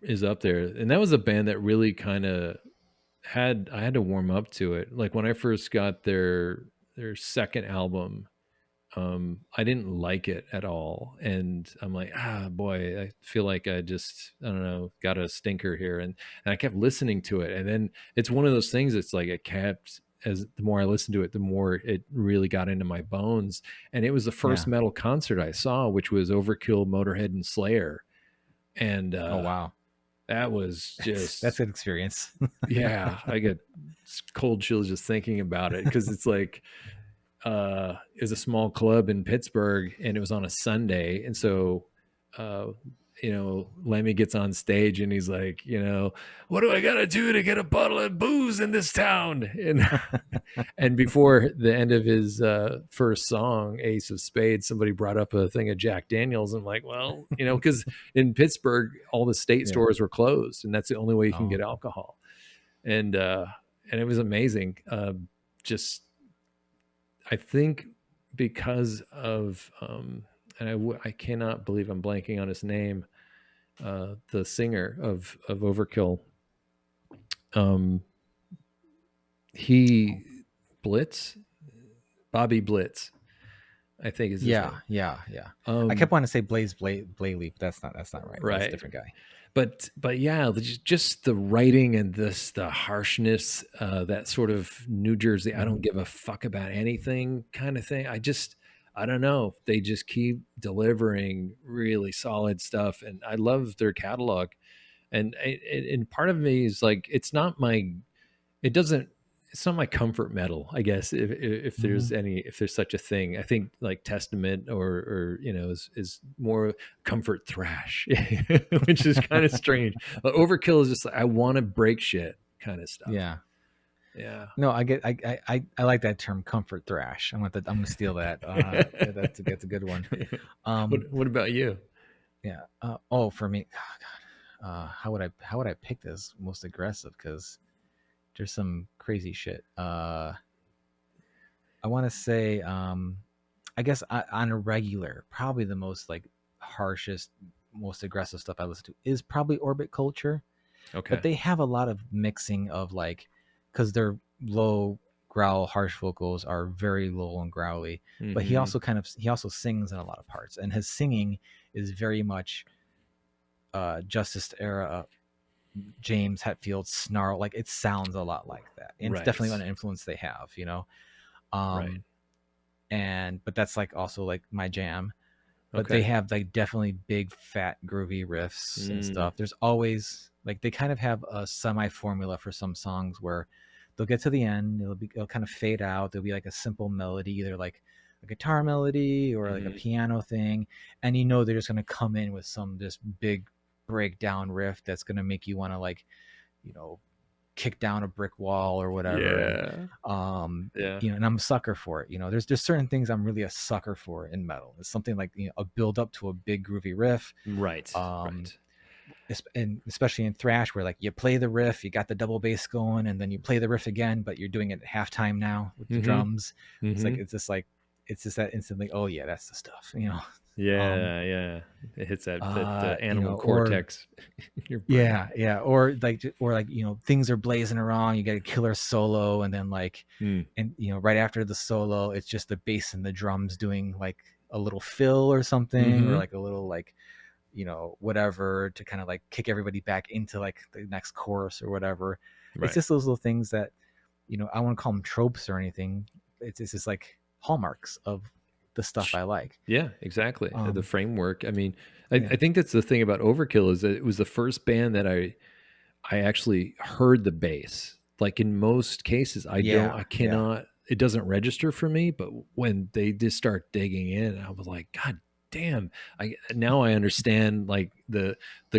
is up there, and that was a band that really kind of I had to warm up to it. Like when I first got their second album, I didn't like it at all, and I'm like, ah, boy, I feel like I don't know, got a stinker here, and I kept listening to it, and then it's one of those things. It's like it kept as the more I listened to it, the more it really got into my bones, and it was the first yeah. metal concert I saw, which was Overkill, Motorhead, and Slayer, and Oh wow, that was that's just, an experience. yeah, I get cold chills just thinking about it because it's like is a small club in Pittsburgh, and it was on a Sunday, and so uh, Lemmy gets on stage and he's like, what do I gotta do to get a bottle of booze in this town? And before the end of his first song, Ace of Spades, somebody brought up a thing of Jack Daniels. I'm like, well, because in Pittsburgh all the state Yeah. stores were closed, and that's the only way you can Oh, get alcohol. And it was amazing. Just I think because of and I cannot believe I'm blanking on his name, the singer of Overkill. Um, oh. he Blitz, Bobby Blitz, I think is his Yeah, name. yeah, yeah. I kept Um, wanting to say Blay Leap. That's not right. That's a right. different guy. But yeah, just the writing and the harshness, that sort of New Jersey, I Hmm. don't give a fuck about anything kind of thing. I don't know. They just keep delivering really solid stuff, and I love their catalog. And part of me is like, it's not my, it doesn't. it's not my comfort metal, I guess, if Hmm. if there's such a thing. I think like Testament or is more comfort thrash, which is kind of strange. But Overkill is just like, I want to break shit kind of stuff. Yeah. Yeah. No, I get. I like that term, comfort thrash. I'm gonna steal that. That's a good one. Um, What about you? yeah. Oh, for me, oh, God. How would I pick this most aggressive? Because there's some crazy shit. I want to say, I guess on a regular, probably the most like harshest, most aggressive stuff I listen to is probably Orbit Culture, but Okay. they have a lot of mixing of like, because their low growl harsh vocals are very low and growly, but Mm-hmm. he also sings in a lot of parts, and his singing is very much Justice era James Hetfield snarl. Like it sounds a lot like that, and it's definitely Right. an influence they have, Right. um and but that's like also like my jam. But they Okay. have like definitely big fat groovy riffs and Mm. stuff. There's always like they kind of have a semi formula for some songs where they'll get to the end, it'll kind of fade out. There'll be like a simple melody, either like a guitar melody or like a Mm-hmm. piano thing, and they're just gonna come in with some this big breakdown riff that's gonna make you want to like you know kick down a brick wall or whatever. And Yeah. um Yeah. and I'm a sucker for it. There's just certain things I'm really a sucker for in metal. It's something like a build up to a big groovy riff. Right. um Right. and especially in thrash, where like you play the riff, you got the double bass going, and then you play the riff again, but you're doing it at halftime now with the Mm-hmm. drums. Mm-hmm. It's just that instantly, oh yeah, that's the stuff. um Yeah, yeah. It hits that animal or cortex in your brain. yeah, yeah, or like things are blazing around. You get a killer solo, and then like, Mm. and right after the solo, it's just the bass and the drums doing like a little fill or something, or Mm-hmm. like a little like whatever to kind of like kick everybody back into like the next chorus or whatever. It's Right. just those little things that I wouldn't call them tropes or anything. It's just like hallmarks of the stuff I like. Yeah, exactly. The Um, framework. I mean, I yeah. think that's the thing about Overkill is that it was the first band that I actually heard the bass. Like in most cases, Yeah. I Yeah. cannot, it doesn't register for me. But when they just start digging in, I was like, God damn! Now I understand like the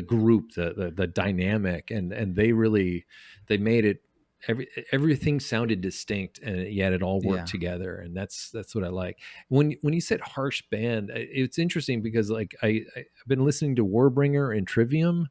group, the dynamic, and they made it. Everything sounded distinct, and yet it all worked Yeah. together, and that's what I like. When you said harsh band, it's interesting because like I've been listening to Warbringer and Trivium,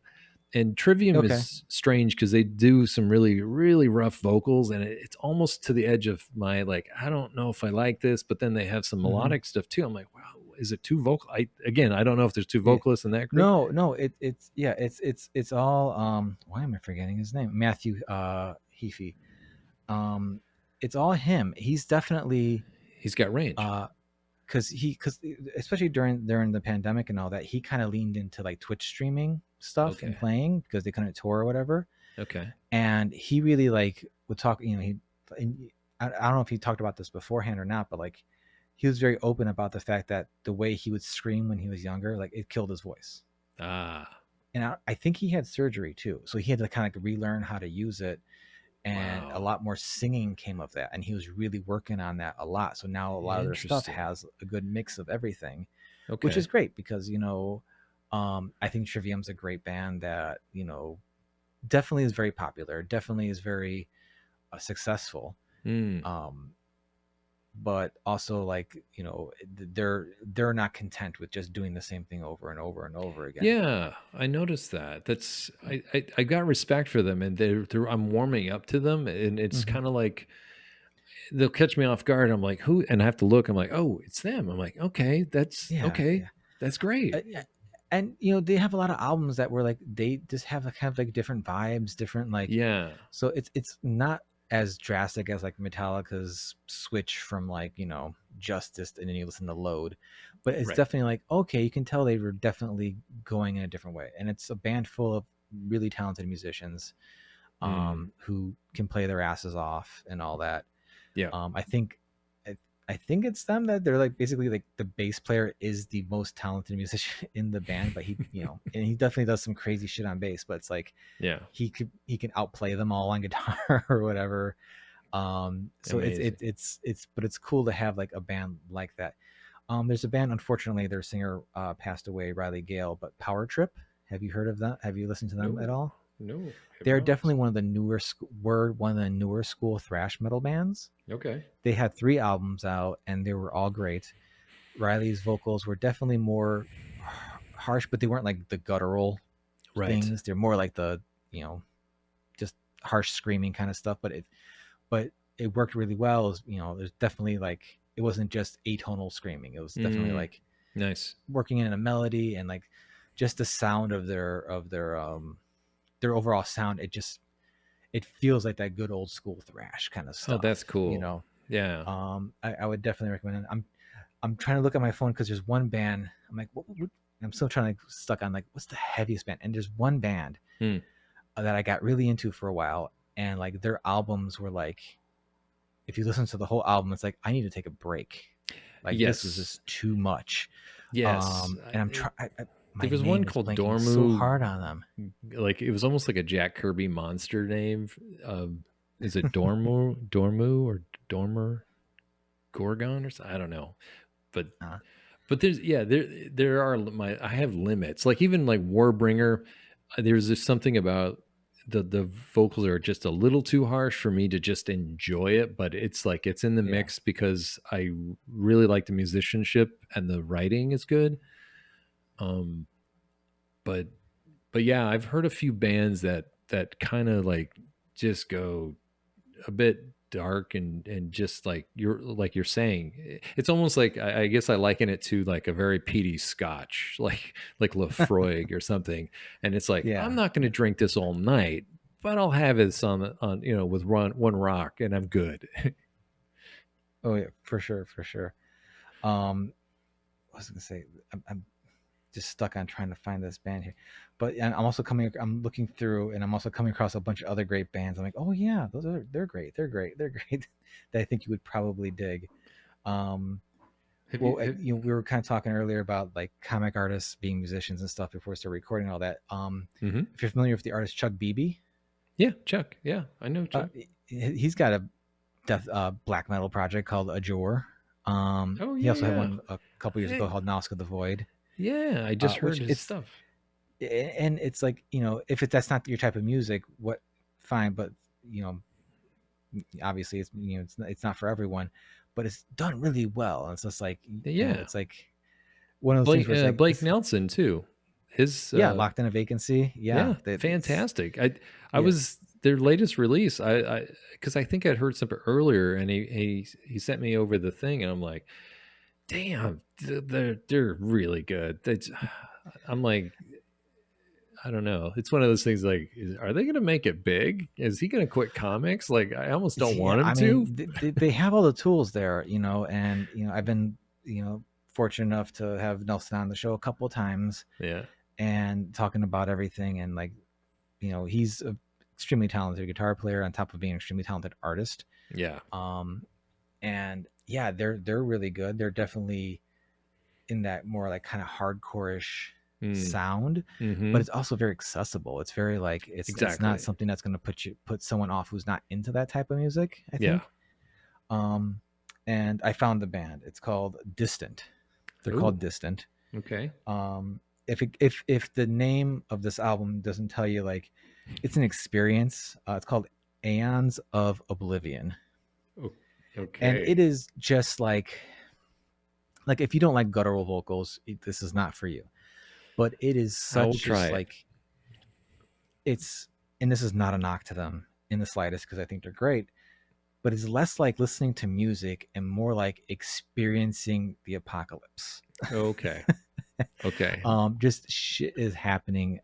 and Trivium Okay. is strange because they do some really really rough vocals, and it's almost to the edge of my like, I don't know if I like this, but then they have some Hmm. melodic stuff too. I'm like, wow, is it too vocal? I don't know if there's two Yeah. vocalists in that group. No, no, it's all why am I forgetting his name? Matthew Heafy. Um it's all him. He's definitely He's got range. uh because especially during the pandemic and all that, he kind of leaned into like Twitch streaming stuff and Okay. playing because they couldn't tour or whatever. Okay. And he really like would talk, he and I don't know if he talked about this beforehand or not, but like he was very open about the fact that the way he would scream when he was younger, like it killed his voice. Ah, And I think he had surgery too, so he had to kind of like relearn how to use it, and a wow. lot more singing came of that, and he was really working on that a lot. So now a lot of their stuff Interesting. has a good mix of everything, which is Okay. great because I think Trivium's a great band that definitely is very popular, definitely is very successful. Mm. um but also like they're not content with just doing the same thing over and over and over again. Yeah, I noticed that. I got respect for them, and they're I'm warming up to them, and it's Hmm. kind of like they'll catch me off guard. I'm like, who? And I have to look. I'm like, oh, it's them. I'm like, okay, Yeah, yeah. that's great. Yeah. And they have a lot of albums that were like they just have like kind of like different vibes, different like, Yeah, so it's not as drastic as like Metallica's switch from like Justice, and then you listen to Load, but it's right. definitely like, okay, you can tell they were definitely going in a different way, and it's a band full of really talented musicians Mm, who can play their asses off and all that. yeah, I think I think it's them that they're like basically like the bass player is the most talented musician in the band, but he and he definitely does some crazy shit on bass, but it's like yeah. he can outplay them all on guitar or whatever. So Amazing. but it's cool to have like a band like that. There's a band, unfortunately, their singer passed away, Riley Gale, but Power Trip. Have you heard of that? Have you listened to them at No, all? no, have They're not. definitely one of the newer school thrash metal bands. Okay. They had 3 albums out, and they were all great. Riley's vocals were definitely more harsh, but they weren't like the guttural Right. things. They're more like the, you know, just harsh screaming kind of stuff. But it worked really well. It was, there's definitely like it wasn't just atonal screaming. It was definitely Mm, like nice. working in a melody, and like just the sound of their overall sound. It feels like that good old school thrash kind of Oh, that's stuff. cool. Yeah. I would definitely recommend it. I'm trying to look at my phone because there's one band. I'm like, what? I'm still trying to stuck on like what's the heaviest band? And there's one band Hmm. that I got really into for a while, and like their albums were like, if you listen to the whole album, it's like I need to take a break. Like this was Yes. just too much. Yes. And I'm trying. My There was one name is called blanking so Dormu. hard on them. Like it was almost like a Jack Kirby monster name. Is it Dormu, or Dormer, Gorgon, or something? I don't know. But Uh, there's, yeah, there are I have limits. Like even like Warbringer, there's just something about the vocals are just a little too harsh for me to just enjoy it. But it's like it's in the yeah. mix because I really like the musicianship and the writing is good. Um, but yeah, I've heard a few bands that kind of like just go a bit dark and just like you're saying, it's almost like I guess I liken it to like a very peaty scotch, like Lafroig or something. And it's like I'm Yeah. not going to drink this all night, but I'll have this on with one rock and I'm good. Oh yeah, for sure, for sure. Um, I was gonna say I'm just stuck on trying to find this band here, but and I'm looking through, and I'm also coming across a bunch of other great bands. I'm like, oh yeah, they're great, they're great, they're great. That I think you would probably dig. Um, Have you well, we were kind of talking earlier about like comic artists being musicians and stuff before we started recording all that. mm-hmm. If you're familiar with the artist Chuck Beebe, Yeah, Chuck. Yeah, I know Chuck. he's got a death black metal project called Ajor. Oh He yeah, also had yeah. one a couple years ago Hey, called Nosk of the Void, yeah, I just heard which his stuff. and it's like, if that's not your type of music, what, fine, but you know obviously it's not for everyone, but it's done really well. And it's just like, Yeah, it's like one of those things where it's like Blake this. Nelson too. His Yeah, Locked in a Vacancy. Yeah, yeah, it's fantastic. I yeah. was their latest release. I because I think I'd heard something earlier, and he sent me over the thing, and I'm like, damn, they're really good. I'm like, I don't know. It's one of those things like, are they going to make it big? Is he going to quit comics? Like, I almost don't Yeah, want him I to. mean, they have all the tools there, and I've been, fortunate enough to have Nelson on the show a couple of times Yeah, and talking about everything. And like, he's a extremely talented guitar player on top of being an extremely talented artist. yeah. Um, and yeah, they're really good. They're definitely in that more like kind of hardcore-ish Mm, sound, but mm-hmm. it's also very accessible. It's very like it's not Exactly. something that's going to put someone off who's not into that type of music, I Yeah. think. Um, and I found the band. It's called Distant. They're called Oh, Distant. okay. If the name of this album doesn't tell you, like, it's an experience. It's called Aeons of Oblivion, and Okay. it is just like if you don't like guttural vocals, this is not for you. But it is I will such try just it. like it's, and this is not a knock to them in the slightest because I think they're great, but it's less like listening to music and more like experiencing the apocalypse. Okay. Okay. Just shit is happening.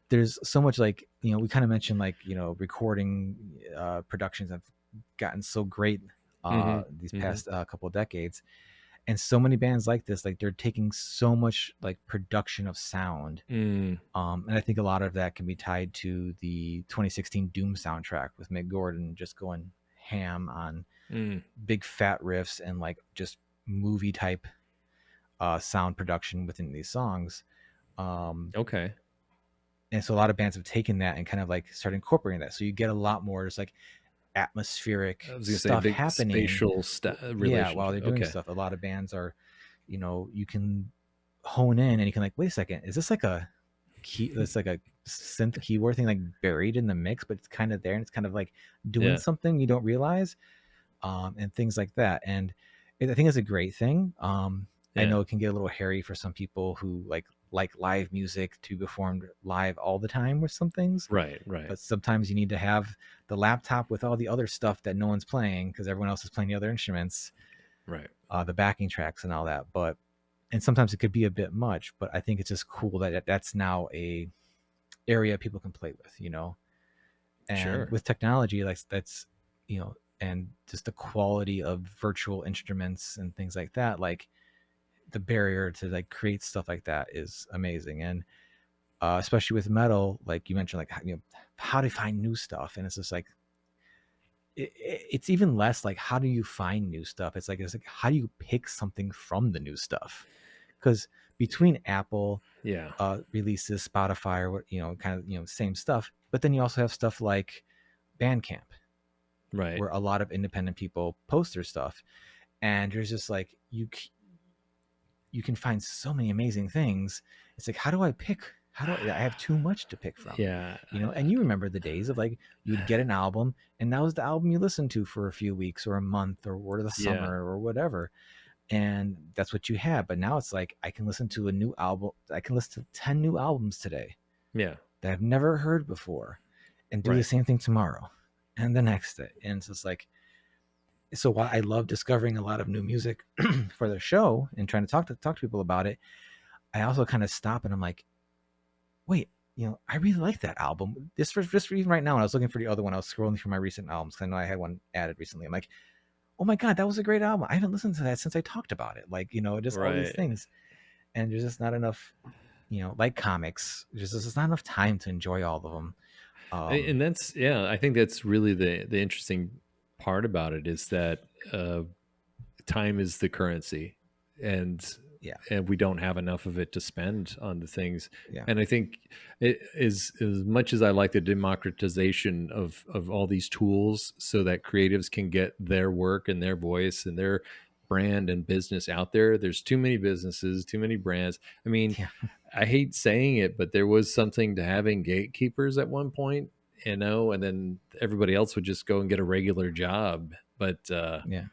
There's so much, like, we kind of mentioned, like, recording productions have gotten so great Mm-hmm. these Mm-hmm. past couple of decades, and so many bands like this, like they're taking so much like production of sound. Mm, And I think a lot of that can be tied to the 2016 Doom soundtrack with Mick Gordon just going ham on mm. big fat riffs and like just movie type sound production within these songs. Um, Okay. and so a lot of bands have taken that and kind of like started incorporating that. So you get a lot more just like atmospheric I was gonna say stuff big happening. spatial Yeah, while relationship. they're doing Okay. stuff, a lot of bands are, you can hone in and you can like, wait a second, is this like a key? It's like a synth keyboard thing, like buried in the mix, but it's kind of there and it's kind of like doing Yeah. something you don't realize, and things like that. And I think it's a great thing. I Yeah. know it can get a little hairy for some people who like live music to be performed live all the time with some things, Right. Right. but sometimes you need to have the laptop with all the other stuff that no one's playing because everyone else is playing the other instruments, Right. the backing tracks and all that. But and sometimes it could be a bit much, but I think it's just cool that that's now a area people can play with, and Sure. with technology, like that's, and just the quality of virtual instruments and things like that, like the barrier to like create stuff like that is amazing. And especially with metal, like you mentioned, like how to find new stuff, and it's just like it's even less like how do you find new stuff. It's like how do you pick something from the new stuff? Because between Apple Yeah. releases, Spotify, or what, kind of same stuff, but then you also have stuff like Bandcamp, Right. where a lot of independent people post their stuff, and there's just like you can find so many amazing things. It's like, how do I pick? How do I have too much to pick from? Yeah. And you remember the days of like you would get an album, and that was the album you listened to for a few weeks or a month or the Yeah. summer or whatever, and that's what you had. But now it's like I can listen to a new album. I can listen to 10 new albums today Yeah. that I've never heard before, and do the Right. same thing tomorrow and the next day. And it's just like, so while I love discovering a lot of new music for the show and trying to talk to people about it, I also kind of stop and I'm like, wait, I really like that album. Just for even right now, when I was looking for the other one, I was scrolling through my recent albums because I know I had one added recently. I'm like, oh my god, that was a great album. I haven't listened to that since I talked about it. Like, just all these Right. things, and there's just not enough. Like comics, there's not enough time to enjoy all of them. And that's, yeah, I think that's really the interesting part about it is that uh time is the currency, and Yeah, we don't have enough of it to spend on the things. yeah, And I think it is, as much as I like the democratization of all these tools so that creatives can get their work and their voice and their brand and business out there, there's too many businesses, too many brands. I mean, yeah, I hate saying it, but there was something to having gatekeepers at one point, and then everybody else would just go and get a regular job. yeah,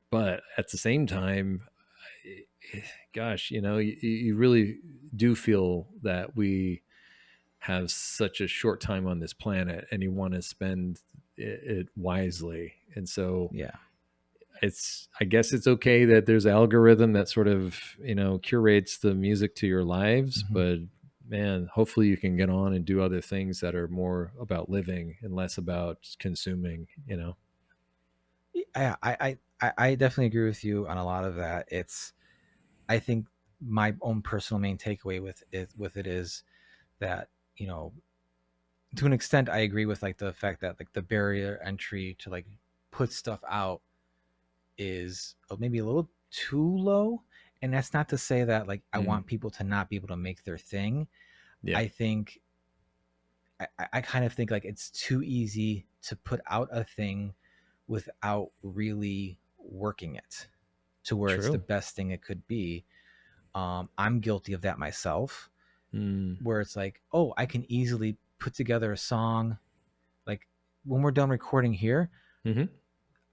But at the same time, gosh, you really do feel that we have such a short time on this planet, and you want to spend it wisely. And so yeah. I guess it's okay that there's an algorithm that sort of, curates the music to your lives, Hmm. but man, hopefully you can get on and do other things that are more about living and less about consuming. I definitely agree with you on a lot of that. I think my own personal main takeaway with it is that, you know to an extent I agree with like the fact that like the barrier entry to like put stuff out is maybe a little too low. And that's not to say that like I Mm, want people to not be able to make their thing. yeah, I think I kind of think like it's too easy to put out a thing without really working it to where it's the true. best thing it could be. I'm guilty of that myself, Mm, where it's like, oh, I can easily put together a song. Like when we're done recording here, hmm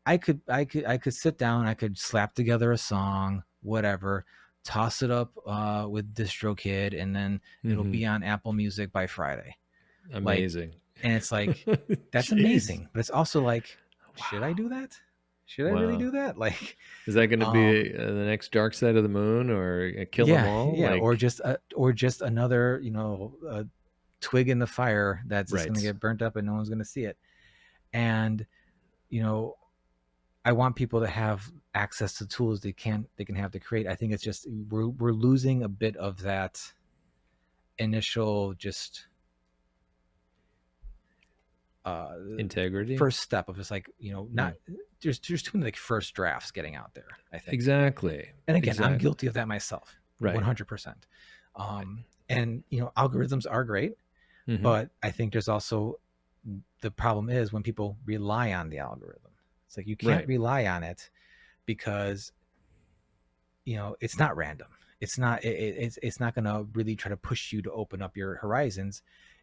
I could sit down, I could slap together a song, whatever, toss it up with DistroKid, and then it'll hmm be on Apple Music by Friday. Like, Amazing. and it's like, that's Jeez. amazing, but it's also like, should I Wow. do that? Should I really Wow. do that? Like, Is that going to um, be the next Dark Side of the Moon, or Kill 'Em yeah, All? yeah, Like, or just another, twig in the fire that's just going to right. get burnt up and no one's going to see it. And you know, I want people to have access to tools they can have to create. I think it's just we're losing a bit of that initial just uh Integrity. first step of just like, Mm. not there's too many like first drafts getting out there, I think. Exactly. And again, I'm Exactly. guilty of that myself, Right. 100%. And algorithms are great, Hmm. but I think there's also the problem is when people rely on the algorithm. It's like you can't Right. rely on it because it's not random. It's not going to really try to push you to open up your horizons.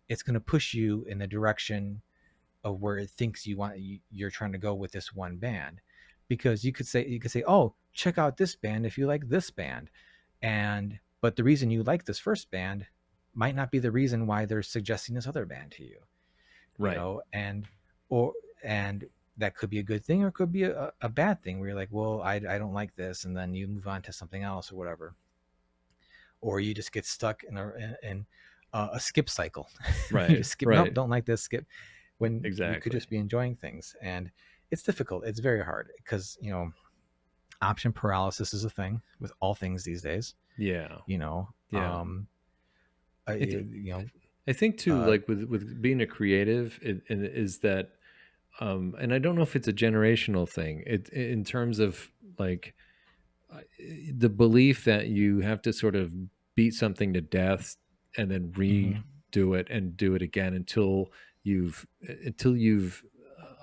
It's going to push you in the direction of where it thinks you're trying to go with this one band, because you could say, oh, check out this band if you like this band, and but the reason you like this first band might not be the reason why they're suggesting this other band to you. Right. Or and that could be a good thing or it could be a bad thing where you're like, well, I don't like this, and then you move on to something else or whatever, or you just get stuck in a skip cycle. You Right. just skip, nope, Right. don't like this, skip, when you could Exactly. just be enjoying things. And it's difficult, it's very hard, because option paralysis is a thing with all things these days. Yeah. you know Yeah. um I, th- you know I think too, uh like with being a creative, is that, and I don't know if it's a generational thing. It in terms of like the belief that you have to sort of beat something to death and then mhm, redo it and do it again until you've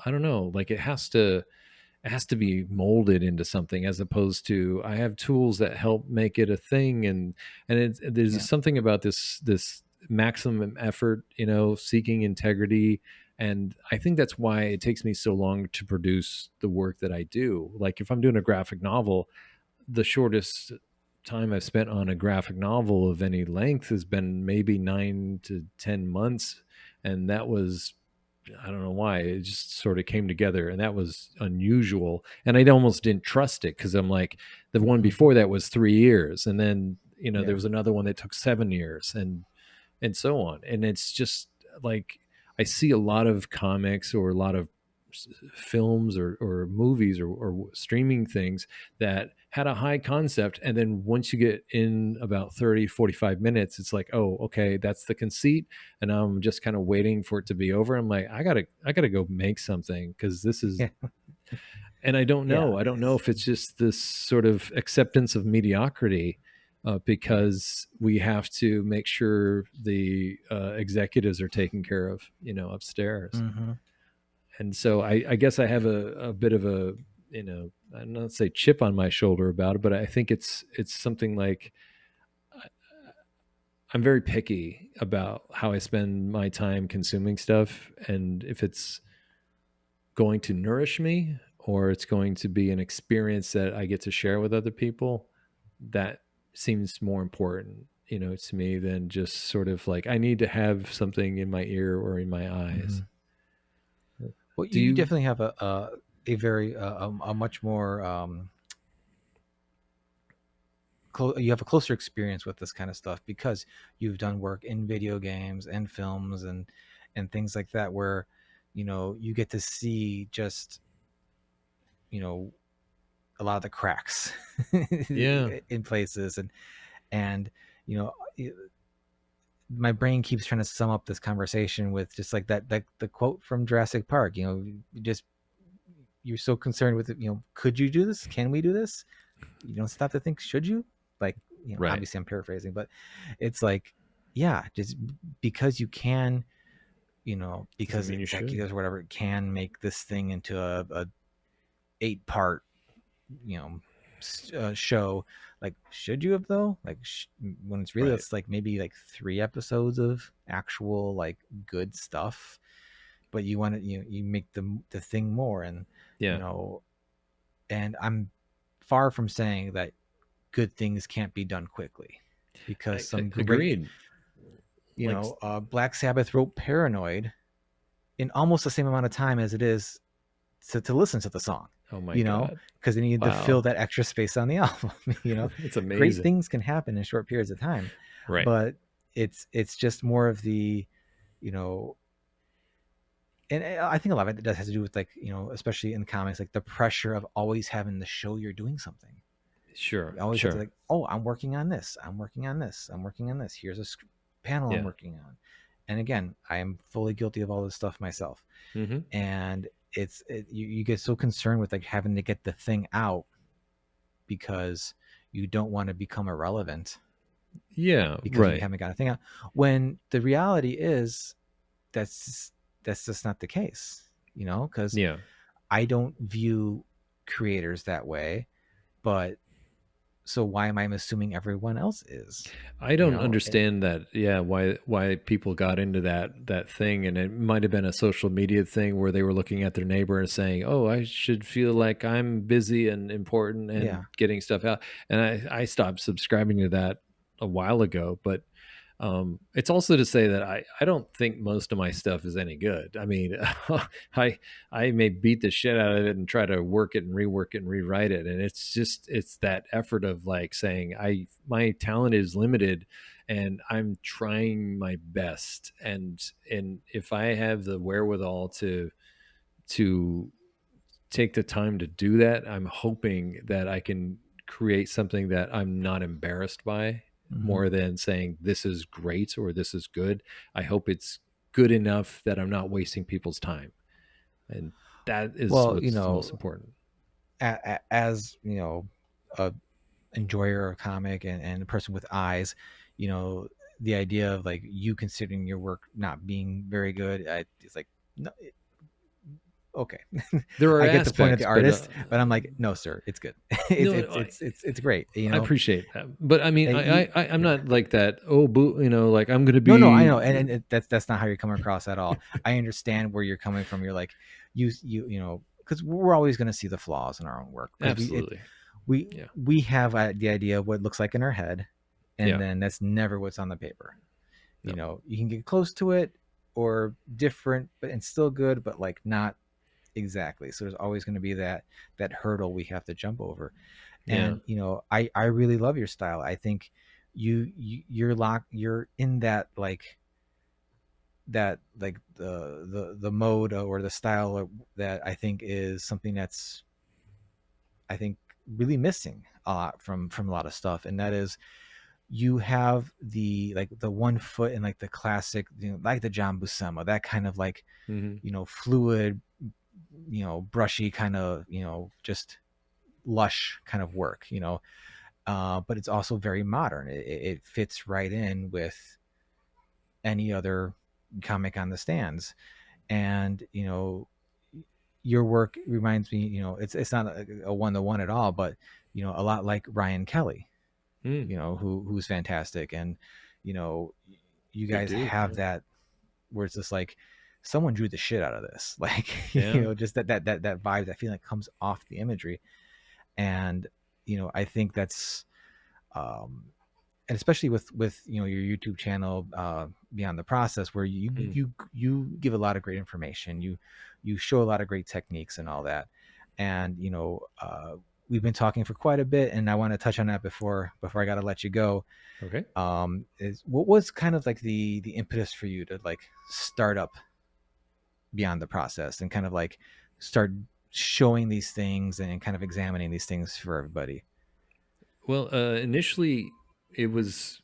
I don't know, like it has to be molded into something, as opposed to I have tools that help make it a thing. And there's yeah. something about this maximum effort, seeking integrity. And I think that's why it takes me so long to produce the work that I do. Like if I'm doing a graphic novel, the shortest time I've spent on a graphic novel of any length has been maybe 9 to 10 months. And that was, I don't know why, it just sort of came together, and that was unusual. And I almost didn't trust it because I'm like, the one Mhm, before that was 3 years. And then, there yeah. was another one that took 7 years, and so on. And it's just like I see a lot of comics or a lot of films or movies or streaming things that had a high concept, and then once you get in about 30, 45 minutes, it's like, oh, okay, that's the conceit, and I'm just kind of waiting for it to be over. I'm like, I gotta go make something, because this is. Yeah. And I don't Yeah. know. I don't know if it's just this sort of acceptance of mediocrity, Right. because we have to make sure the executives are taken care of, upstairs. Hmm. And so I guess I have a bit of a, I'm not say chip on my shoulder about it, but I think it's something like I'm very picky about how I spend my time consuming stuff, and if it's going to nourish me or it's going to be an experience that I get to share with other people, that seems more important, to me, than just sort of like I need to have something in my ear or in my eyes. Hmm. Well, Do you you? definitely have a very a much more you have a closer experience with this kind of stuff because you've done work in video games and films and things like that, where you get to see just you know a lot of the cracks Yeah. in places, and you know my brain keeps trying to sum up this conversation with just like that the quote from Jurassic Park. Just you're so concerned with it. Could you do this? Can we do this? You don't stop to think, should you? Like, Right. obviously I'm paraphrasing, but it's like, yeah, just because you can, Doesn't because mean you should. executives or whatever can make this thing into a 8-part, you know, show. Like, should you have though? Like, when it's really, Right. it's like maybe like 3 episodes of actual like good stuff, but you want to, you make the thing more, and you Yeah. know, and I'm far from saying that good things can't be done quickly, because I some great, agreed. Like, Black Sabbath wrote Paranoid in almost the same amount of time as it is to listen to the song, oh my you know, god. because they needed to fill Wow. that extra space on the album. It's Great amazing. things can happen in short periods of time, Right. but it's just more of the, you know, and I think a lot of it does has to do with, like, especially in comics, like the pressure of always having to show you're doing something. Sure. You always have to, Sure. like, oh, I'm working on this. I'm working on this. I'm working on this. Here's a panel I'm Yeah. working on. And again, I am fully guilty of all this stuff myself. Hmm. And you get so concerned with like having to get the thing out because you don't want to become irrelevant Yeah. because you Right. haven't got a thing out. When the reality is that's that's just not the case, because Yeah. I don't view creators that way. But so why am I assuming everyone else is? I You don't know, and understand that. Yeah, why people got into that thing, and it might have been a social media thing where they were looking at their neighbor and saying, "Oh, I should feel like I'm busy and important and yeah. getting stuff out." And I stopped subscribing to that a while ago, but it's also to say that I don't think most of my stuff is any good. I mean, I I may beat the shit out of it and try to work it and rework it and rewrite it, and it's that effort of like saying my talent is limited, and I'm trying my best, and if I have the wherewithal to take the time to do that, I'm hoping that I can create something that I'm not embarrassed by Hmm. more than saying this is great or this is good. I hope it's good enough that I'm not wasting people's time. And that is Well, what's most important. as a enjoyer of comic and a person with eyes, you know, the idea of like you considering your work not being very good, it's like no, okay. There are I get the point of the aspects, but artist, but I'm like, no, sir, it's good. it's no, it's it's it's it's great. I appreciate that. But I mean, You, I'm yeah. not like that. Oh, boo, like I'm going to No, no, I be. know, and that's not how you're coming across at all. I understand where you're coming from. You're like, because we're always going to see the flaws in our own work because Absolutely. we Yeah. we have the idea of what it looks like in our head, and Yeah. then that's never what's on the paper. No. You can get close to it or different, but and still good, but like not exactly. So there's always going to be that hurdle we have to jump over. Yeah. And I really love your style. I think you're in that the mode or the style that I think is something that's I think really missing a lot from a lot of stuff, and that is you have the like the 1 foot in like the classic, like the John Buscema, that kind of like Hmm. fluid, brushy kind of just lush kind of work, but it's also very modern. It fits right in with any other comic on the stands, and your work reminds me, it's not a one-to-one at all, but a lot like Ryan Kelly, Mm. who's fantastic, and you know you Good guys dude. have Yeah. that where it's just like someone drew the shit out of this, like Yeah. just that vibe, that feeling that comes off the imagery. And I think that's um and especially with your YouTube channel, Beyond the Process, where Mm. you give a lot of great information, you show a lot of great techniques and all that. And we've been talking for quite a bit, and I want to touch on that before I got to let you go. Okay. Is what was kind of like the impetus for you to like start up Beyond the Process and kind of like start showing these things and kind of examining these things for everybody? Well, initially, it was,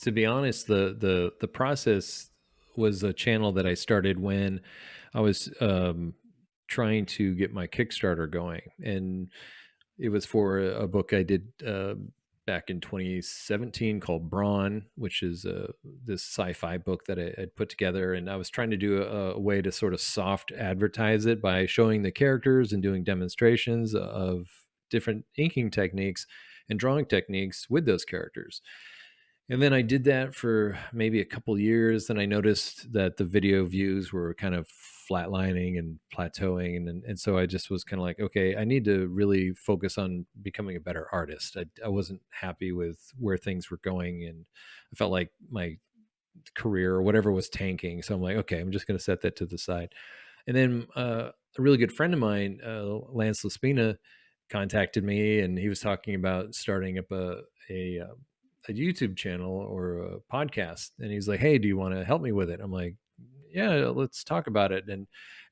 to be honest, the process was a channel that I started when I was trying to get my Kickstarter going, and it was for a book I did back in 2017 called Brawn, which is this sci-fi book that I had put together, and I was trying to do a way to sort of soft advertise it by showing the characters and doing demonstrations of different inking techniques and drawing techniques with those characters. And then I did that for maybe a couple years. Then I noticed that the video views were kind of flatlining and plateauing. And so I just was kind of like, okay, I need to really focus on becoming a better artist. I wasn't happy with where things were going. And I felt like my career or whatever was tanking. So I'm like, okay, I'm just going to set that to the side. And then a really good friend of mine, Lance Laspina, contacted me, and he was talking about starting up a YouTube channel or a podcast. And he's like, "Hey, do you want to help me with it?" I'm like, "Yeah, let's talk about it."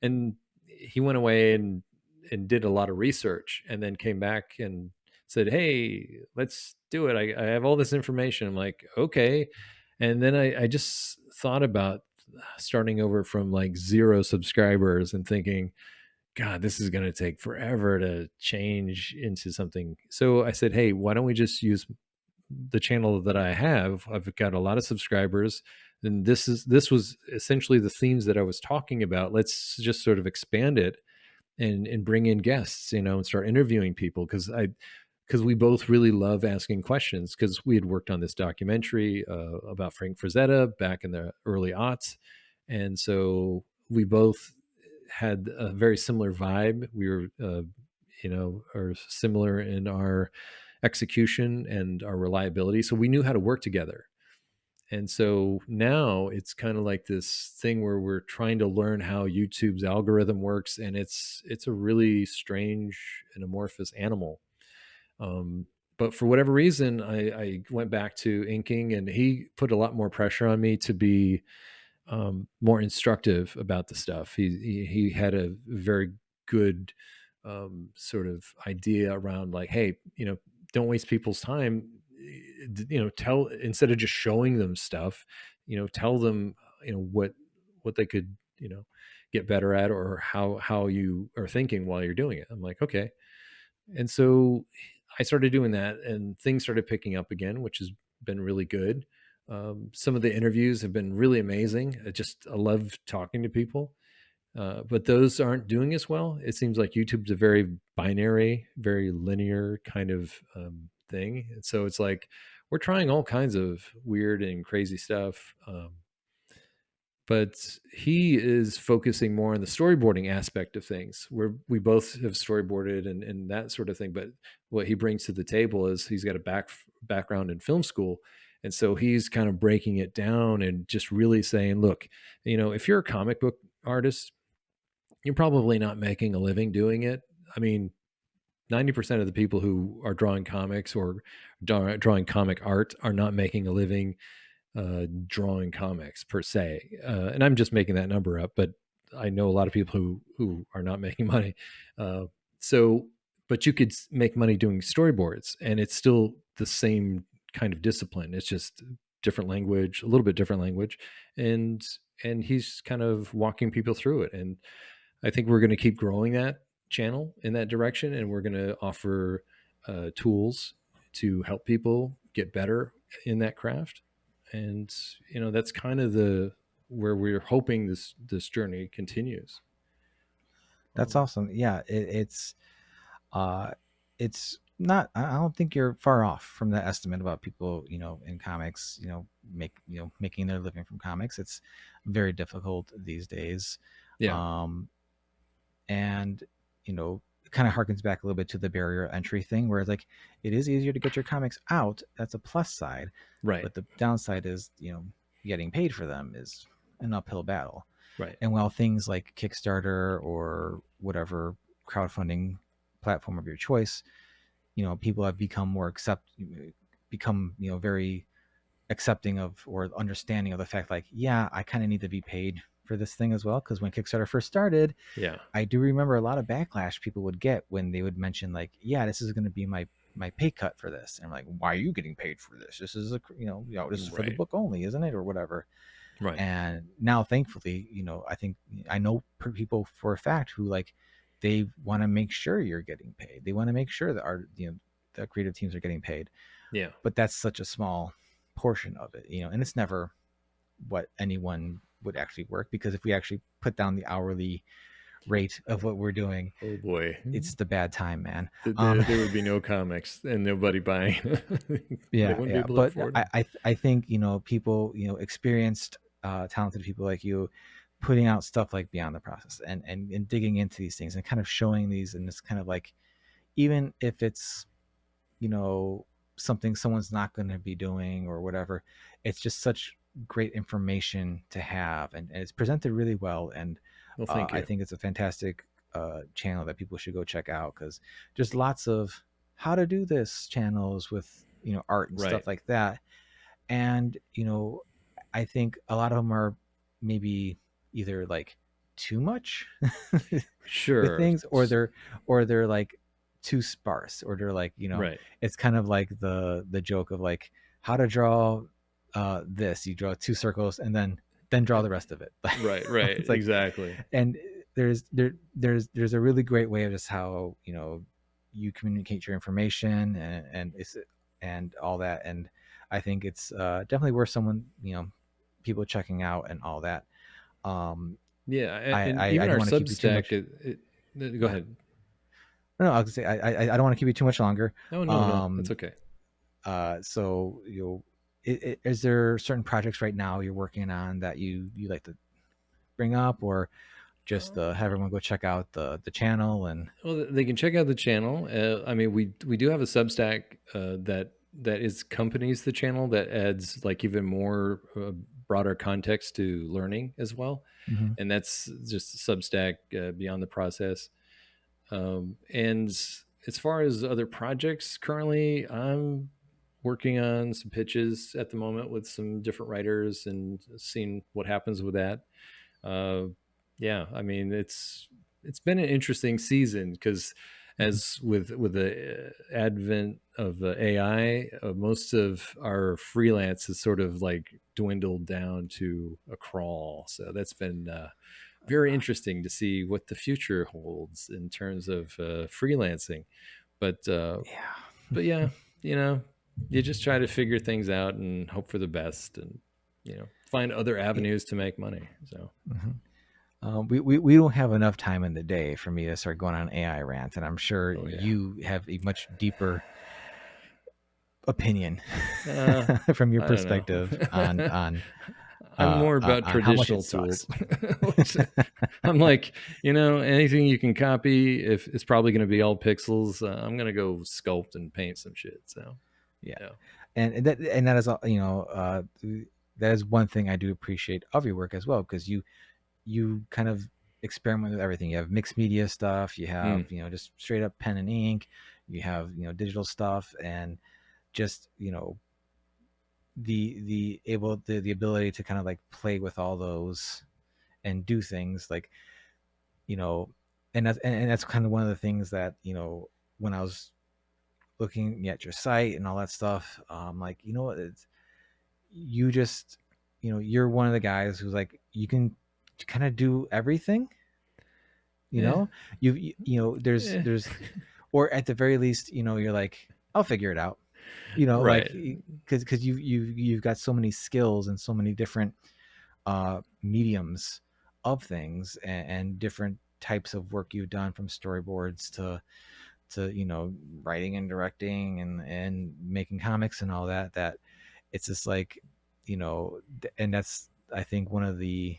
And he went away and did a lot of research, and then came back and said, "Hey, let's do it. I have all this information." I'm like, "Okay." And then I just thought about starting over from like 0 subscribers and thinking, God, this is going to take forever to change into something. So I said, hey, why don't we just use the channel that I have? I've got a lot of subscribers. And this was essentially the themes that I was talking about. Let's just sort of expand it and bring in guests, and start interviewing people, because we both really love asking questions, because we had worked on this documentary about Frank Frazetta back in the early aughts, and so we both had a very similar vibe. We were are similar in our execution and our reliability, so we knew how to work together. And so now it's kind of like this thing where we're trying to learn how YouTube's algorithm works, and it's a really strange and amorphous animal. Um, but for whatever reason, I went back to inking, and he put a lot more pressure on me to be more instructive about the stuff. He had a very good sort of idea around, like, hey, don't waste people's time. Tell, instead of just showing them stuff, tell them what they could get better at, or how you are thinking while you're doing it. I'm like, okay. And so I started doing that, and things started picking up again, which has been really good. Some of the interviews have been really amazing. I love talking to people, but those aren't doing as well. It seems like YouTube's a very binary, very linear kind of thing. And so it's like we're trying all kinds of weird and crazy stuff. But he is focusing more on the storyboarding aspect of things, where we both have storyboarded and that sort of thing. But what he brings to the table is he's got a background in film school, and so he's kind of breaking it down and just really saying, look, if you're a comic book artist, you're probably not making a living doing it. I mean, 90% of the people who are drawing comics or drawing comic art are not making a living drawing comics per se. And I'm just making that number up, but I know a lot of people who are not making money. Uh, so, but you could make money doing storyboards, and it's still the same kind of discipline. It's just different language, a little bit different language, and he's kind of walking people through it. And I think we're going to keep growing that channel in that direction, and we're going to offer tools to help people get better in that craft. And that's kind of the where we're hoping this journey continues. That's Um, awesome. Yeah, uh, it's not. I don't think you're far off from that estimate about people, in comics, making their living from comics. It's very difficult these days, yeah, um, and it kind of harkens back a little bit to the barrier entry thing, where it's like it is easier to get your comics out. That's a plus side, right, but the downside is, getting paid for them is an uphill battle. right, And while things like Kickstarter or whatever crowdfunding platform of your choice, people have become very accepting of or understanding of the fact, like, yeah, I kind of need to be paid for this thing as well. Because when Kickstarter first started, yeah, I do remember a lot of backlash people would get when they would mention, like, yeah, this is going to be my pay cut for this, and I'm like, why are you getting paid for this? This is this is for the right, book only, isn't it, or whatever. right, And now, thankfully, I know people for a fact who, like, they want to make sure you're getting paid. They want to make sure that the creative teams are getting paid. yeah. But that's such a small portion of it, and it's never what anyone would actually work, because if we actually put down the hourly rate of what we're doing, Oh boy, it's the bad time, man. there would be no comics and nobody buying. They Yeah, wouldn't be yeah. able to But afford I them. I, I think, people, experienced, talented people like you, putting out stuff like Beyond the Process, and digging into these things and kind of showing these, and it's kind of like, even if it's, you know something someone's not going to be doing or whatever, it's just such great information to have, and it's presented really well. And Well, thank I you. think it's a fantastic channel that people should go check out, because just lots of how to do this channels with, art and Right. stuff like that. And I think a lot of them are maybe either like too much with Sure. things, or they're like too sparse, or they're like, Right. it's kind of like the joke of, like, how to draw this. You draw two circles, and then draw the rest of it. Right. Right. It's like, Exactly. and there's a really great way of just how, you communicate your information, and all that. And I think it's definitely worth someone, people checking out and all that. Um, Yeah, and I even don't our want to keep you too Substack, much. go Yeah. ahead. No, I was gonna say I don't want to keep you too much longer. No, no, no, that's Um, okay. so is there certain projects right now you're working on that you like to bring up, or just have everyone go check out the channel and. Well, they can check out the channel. I mean, we do have a Substack that is accompanies the channel that adds like even more broader context to learning as well, Mhm. and that's just Substack beyond the process. And as far as other projects, currently I'm working on some pitches at the moment with some different writers and seeing what happens with that. uh, yeah, I mean it's been an interesting season because Mhm. as with the advent of AI, most of our freelance has sort of like dwindled down to a crawl. So that's been very interesting to see what the future holds in terms of freelancing. But uh, Yeah. but yeah, you know, you just try to figure things out and hope for the best, and find other Yeah. avenues to make money. So. Mhm. We don't have enough time in the day for me to start going on AI rants, and I'm sure Oh yeah. you have a much deeper opinion Uh, from your I don't perspective know. I'm uh, more about on how much it traditional tools. sucks. I'm like, anything you can copy, if it's probably going to be all pixels, I'm going to go sculpt and paint some shit. So, Yeah, yeah. and that is that is one thing I do appreciate of your work as well, because you kind of experiment with everything. You have mixed media stuff, you Mm, have just straight up pen and ink, you have digital stuff, and just the ability to kind of like play with all those and do things like you know and that's kind of one of the things that when I was looking at your site and all that stuff, like what, it's you just you're one of the guys who's like you can kind of do everything. you yeah. know there's Yeah. or at the very least you're like, I'll figure it out, like Right. because you've got so many skills and so many different mediums of things, and different types of work you've done, from storyboards to writing and directing and making comics and all that, that it's just like and that's, I think, one of the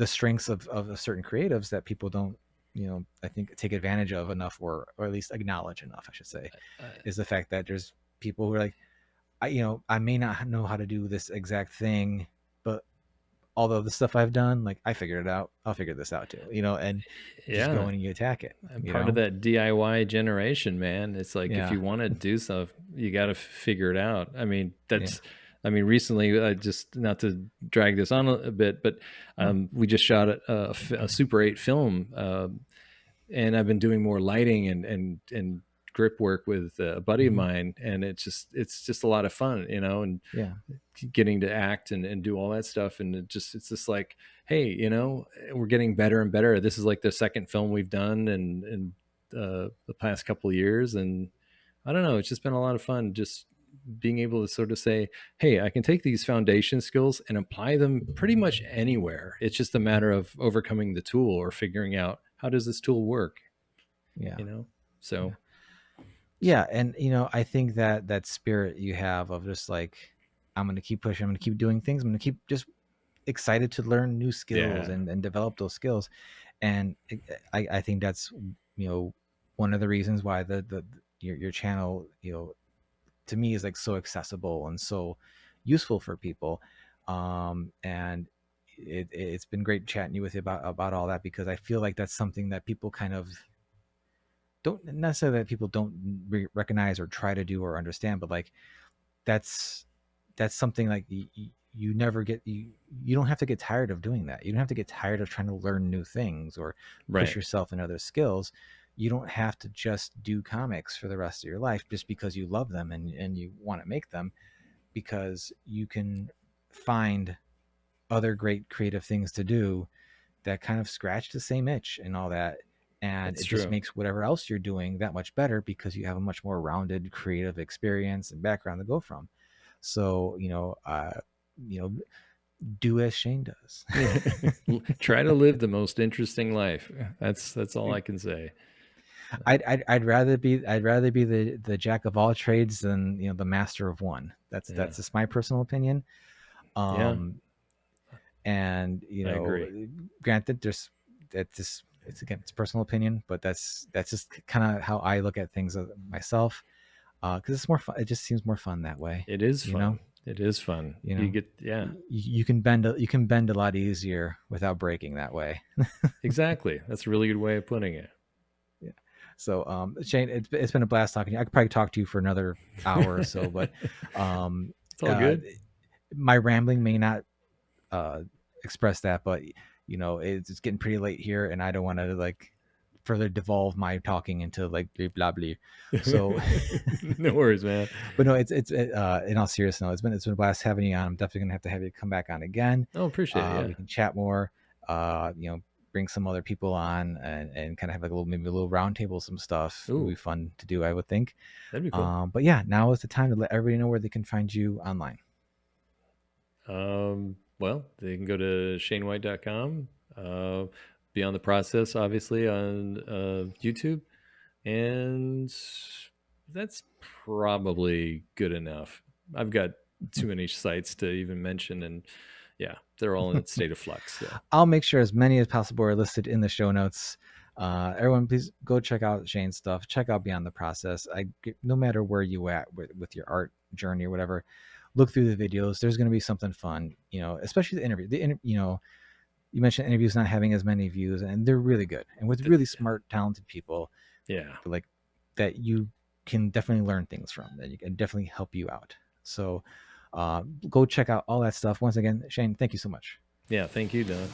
strengths of certain creatives that people don't I think take advantage of enough, or at least acknowledge enough, I should say, Uh, is the fact that there's people who are like, I may not know how to do this exact thing, but although the stuff I've done, like, I figured it out, I'll figure this out too, and you just go yeah. in and you attack it, I'm part of that DIY generation, man. It's like if yeah. you want to do stuff, you got to figure it out. I mean, Yeah. I mean, recently, just not to drag this on a bit, but Oh. we just shot a Super 8 film, and I've been doing more lighting and grip work with a buddy of Hmm. mine, and it's just a lot of fun, and Yeah. getting to act and do all that stuff, and it's just like, hey, we're getting better and better. This is like the second film we've done in the past couple of years, and I don't know, it's just been a lot of fun just being able to sort of say, hey, I can take these foundation skills and apply them pretty much anywhere. It's just a matter of overcoming the tool or figuring out how does this tool work, Yeah. you know so. Yeah. And I think that that spirit you have of just like, I'm going to keep pushing, I'm going to keep doing things, I'm going to keep just excited to learn new skills Yeah, and develop those skills. And I think that's one of the reasons why the your channel to me is like so accessible and so useful for people. And it's been great chatting with you about all that, because I feel like that's something that people kind of don't necessarily, that people don't recognize or try to do or understand, but like that's something like you never get you don't have to get tired of doing that. You don't have to get tired of trying to learn new things or push right. yourself in other skills. You don't have to just do comics for the rest of your life just because you love them and you want to make them, because you can find other great creative things to do that kind of scratch the same itch and all that. And That's it just true. makes whatever else you're doing that much better, because you have a much more rounded creative experience and background to go from. So you know do as Shane does. Try to live the most interesting life. That's all I can say. I'd rather be the jack of all trades than the master of one. Yeah. That's just my personal opinion. Yeah, Um, and I agree. granted, it's again it's personal opinion, but that's just kind of how I look at things myself. Because it's more fun. It just seems more fun that way. It is You know. fun. It is fun. You You know. get, yeah, You can bend a lot easier without breaking that way. exactly. That's a really good way of putting it. Yeah. So, Shane, it's been a blast talking to you. I could probably talk to you for another hour or so, but um, It's all uh, good. my rambling may not uh, express that, but it's getting pretty late here, and I don't want to like further devolve my talking into like blah blah blah. So, No worries, man. but no, it's in all seriousness, no, it's been a blast having you on. I'm definitely gonna have to have you come back on again. Oh, appreciate it. Yeah, We can chat more. Bring some other people on and kind of have like maybe a little roundtable, some stuff. It would be ooh, fun to do, I would think. that'd be cool. But yeah, now is the time to let everybody know where they can find you online. Well, they can go to shanewhite.com. Beyond the Process, obviously, on YouTube. And that's probably good enough. I've got too many sites to even mention. And yeah, they're all in a state of flux. So, I'll make sure as many as possible are listed in the show notes. Everyone, please go check out Shane's stuff. Check out Beyond the Process. No matter where you at with your art journey or whatever, look through the videos. There's going to be something fun, especially the interview. You mentioned interviews not having as many views, and they're really good. And with really smart, talented people, yeah. like that, you can definitely learn things from. That you can definitely help you out. So, go check out all that stuff. Once again, Shane, thank you so much. Yeah. Thank you, Don.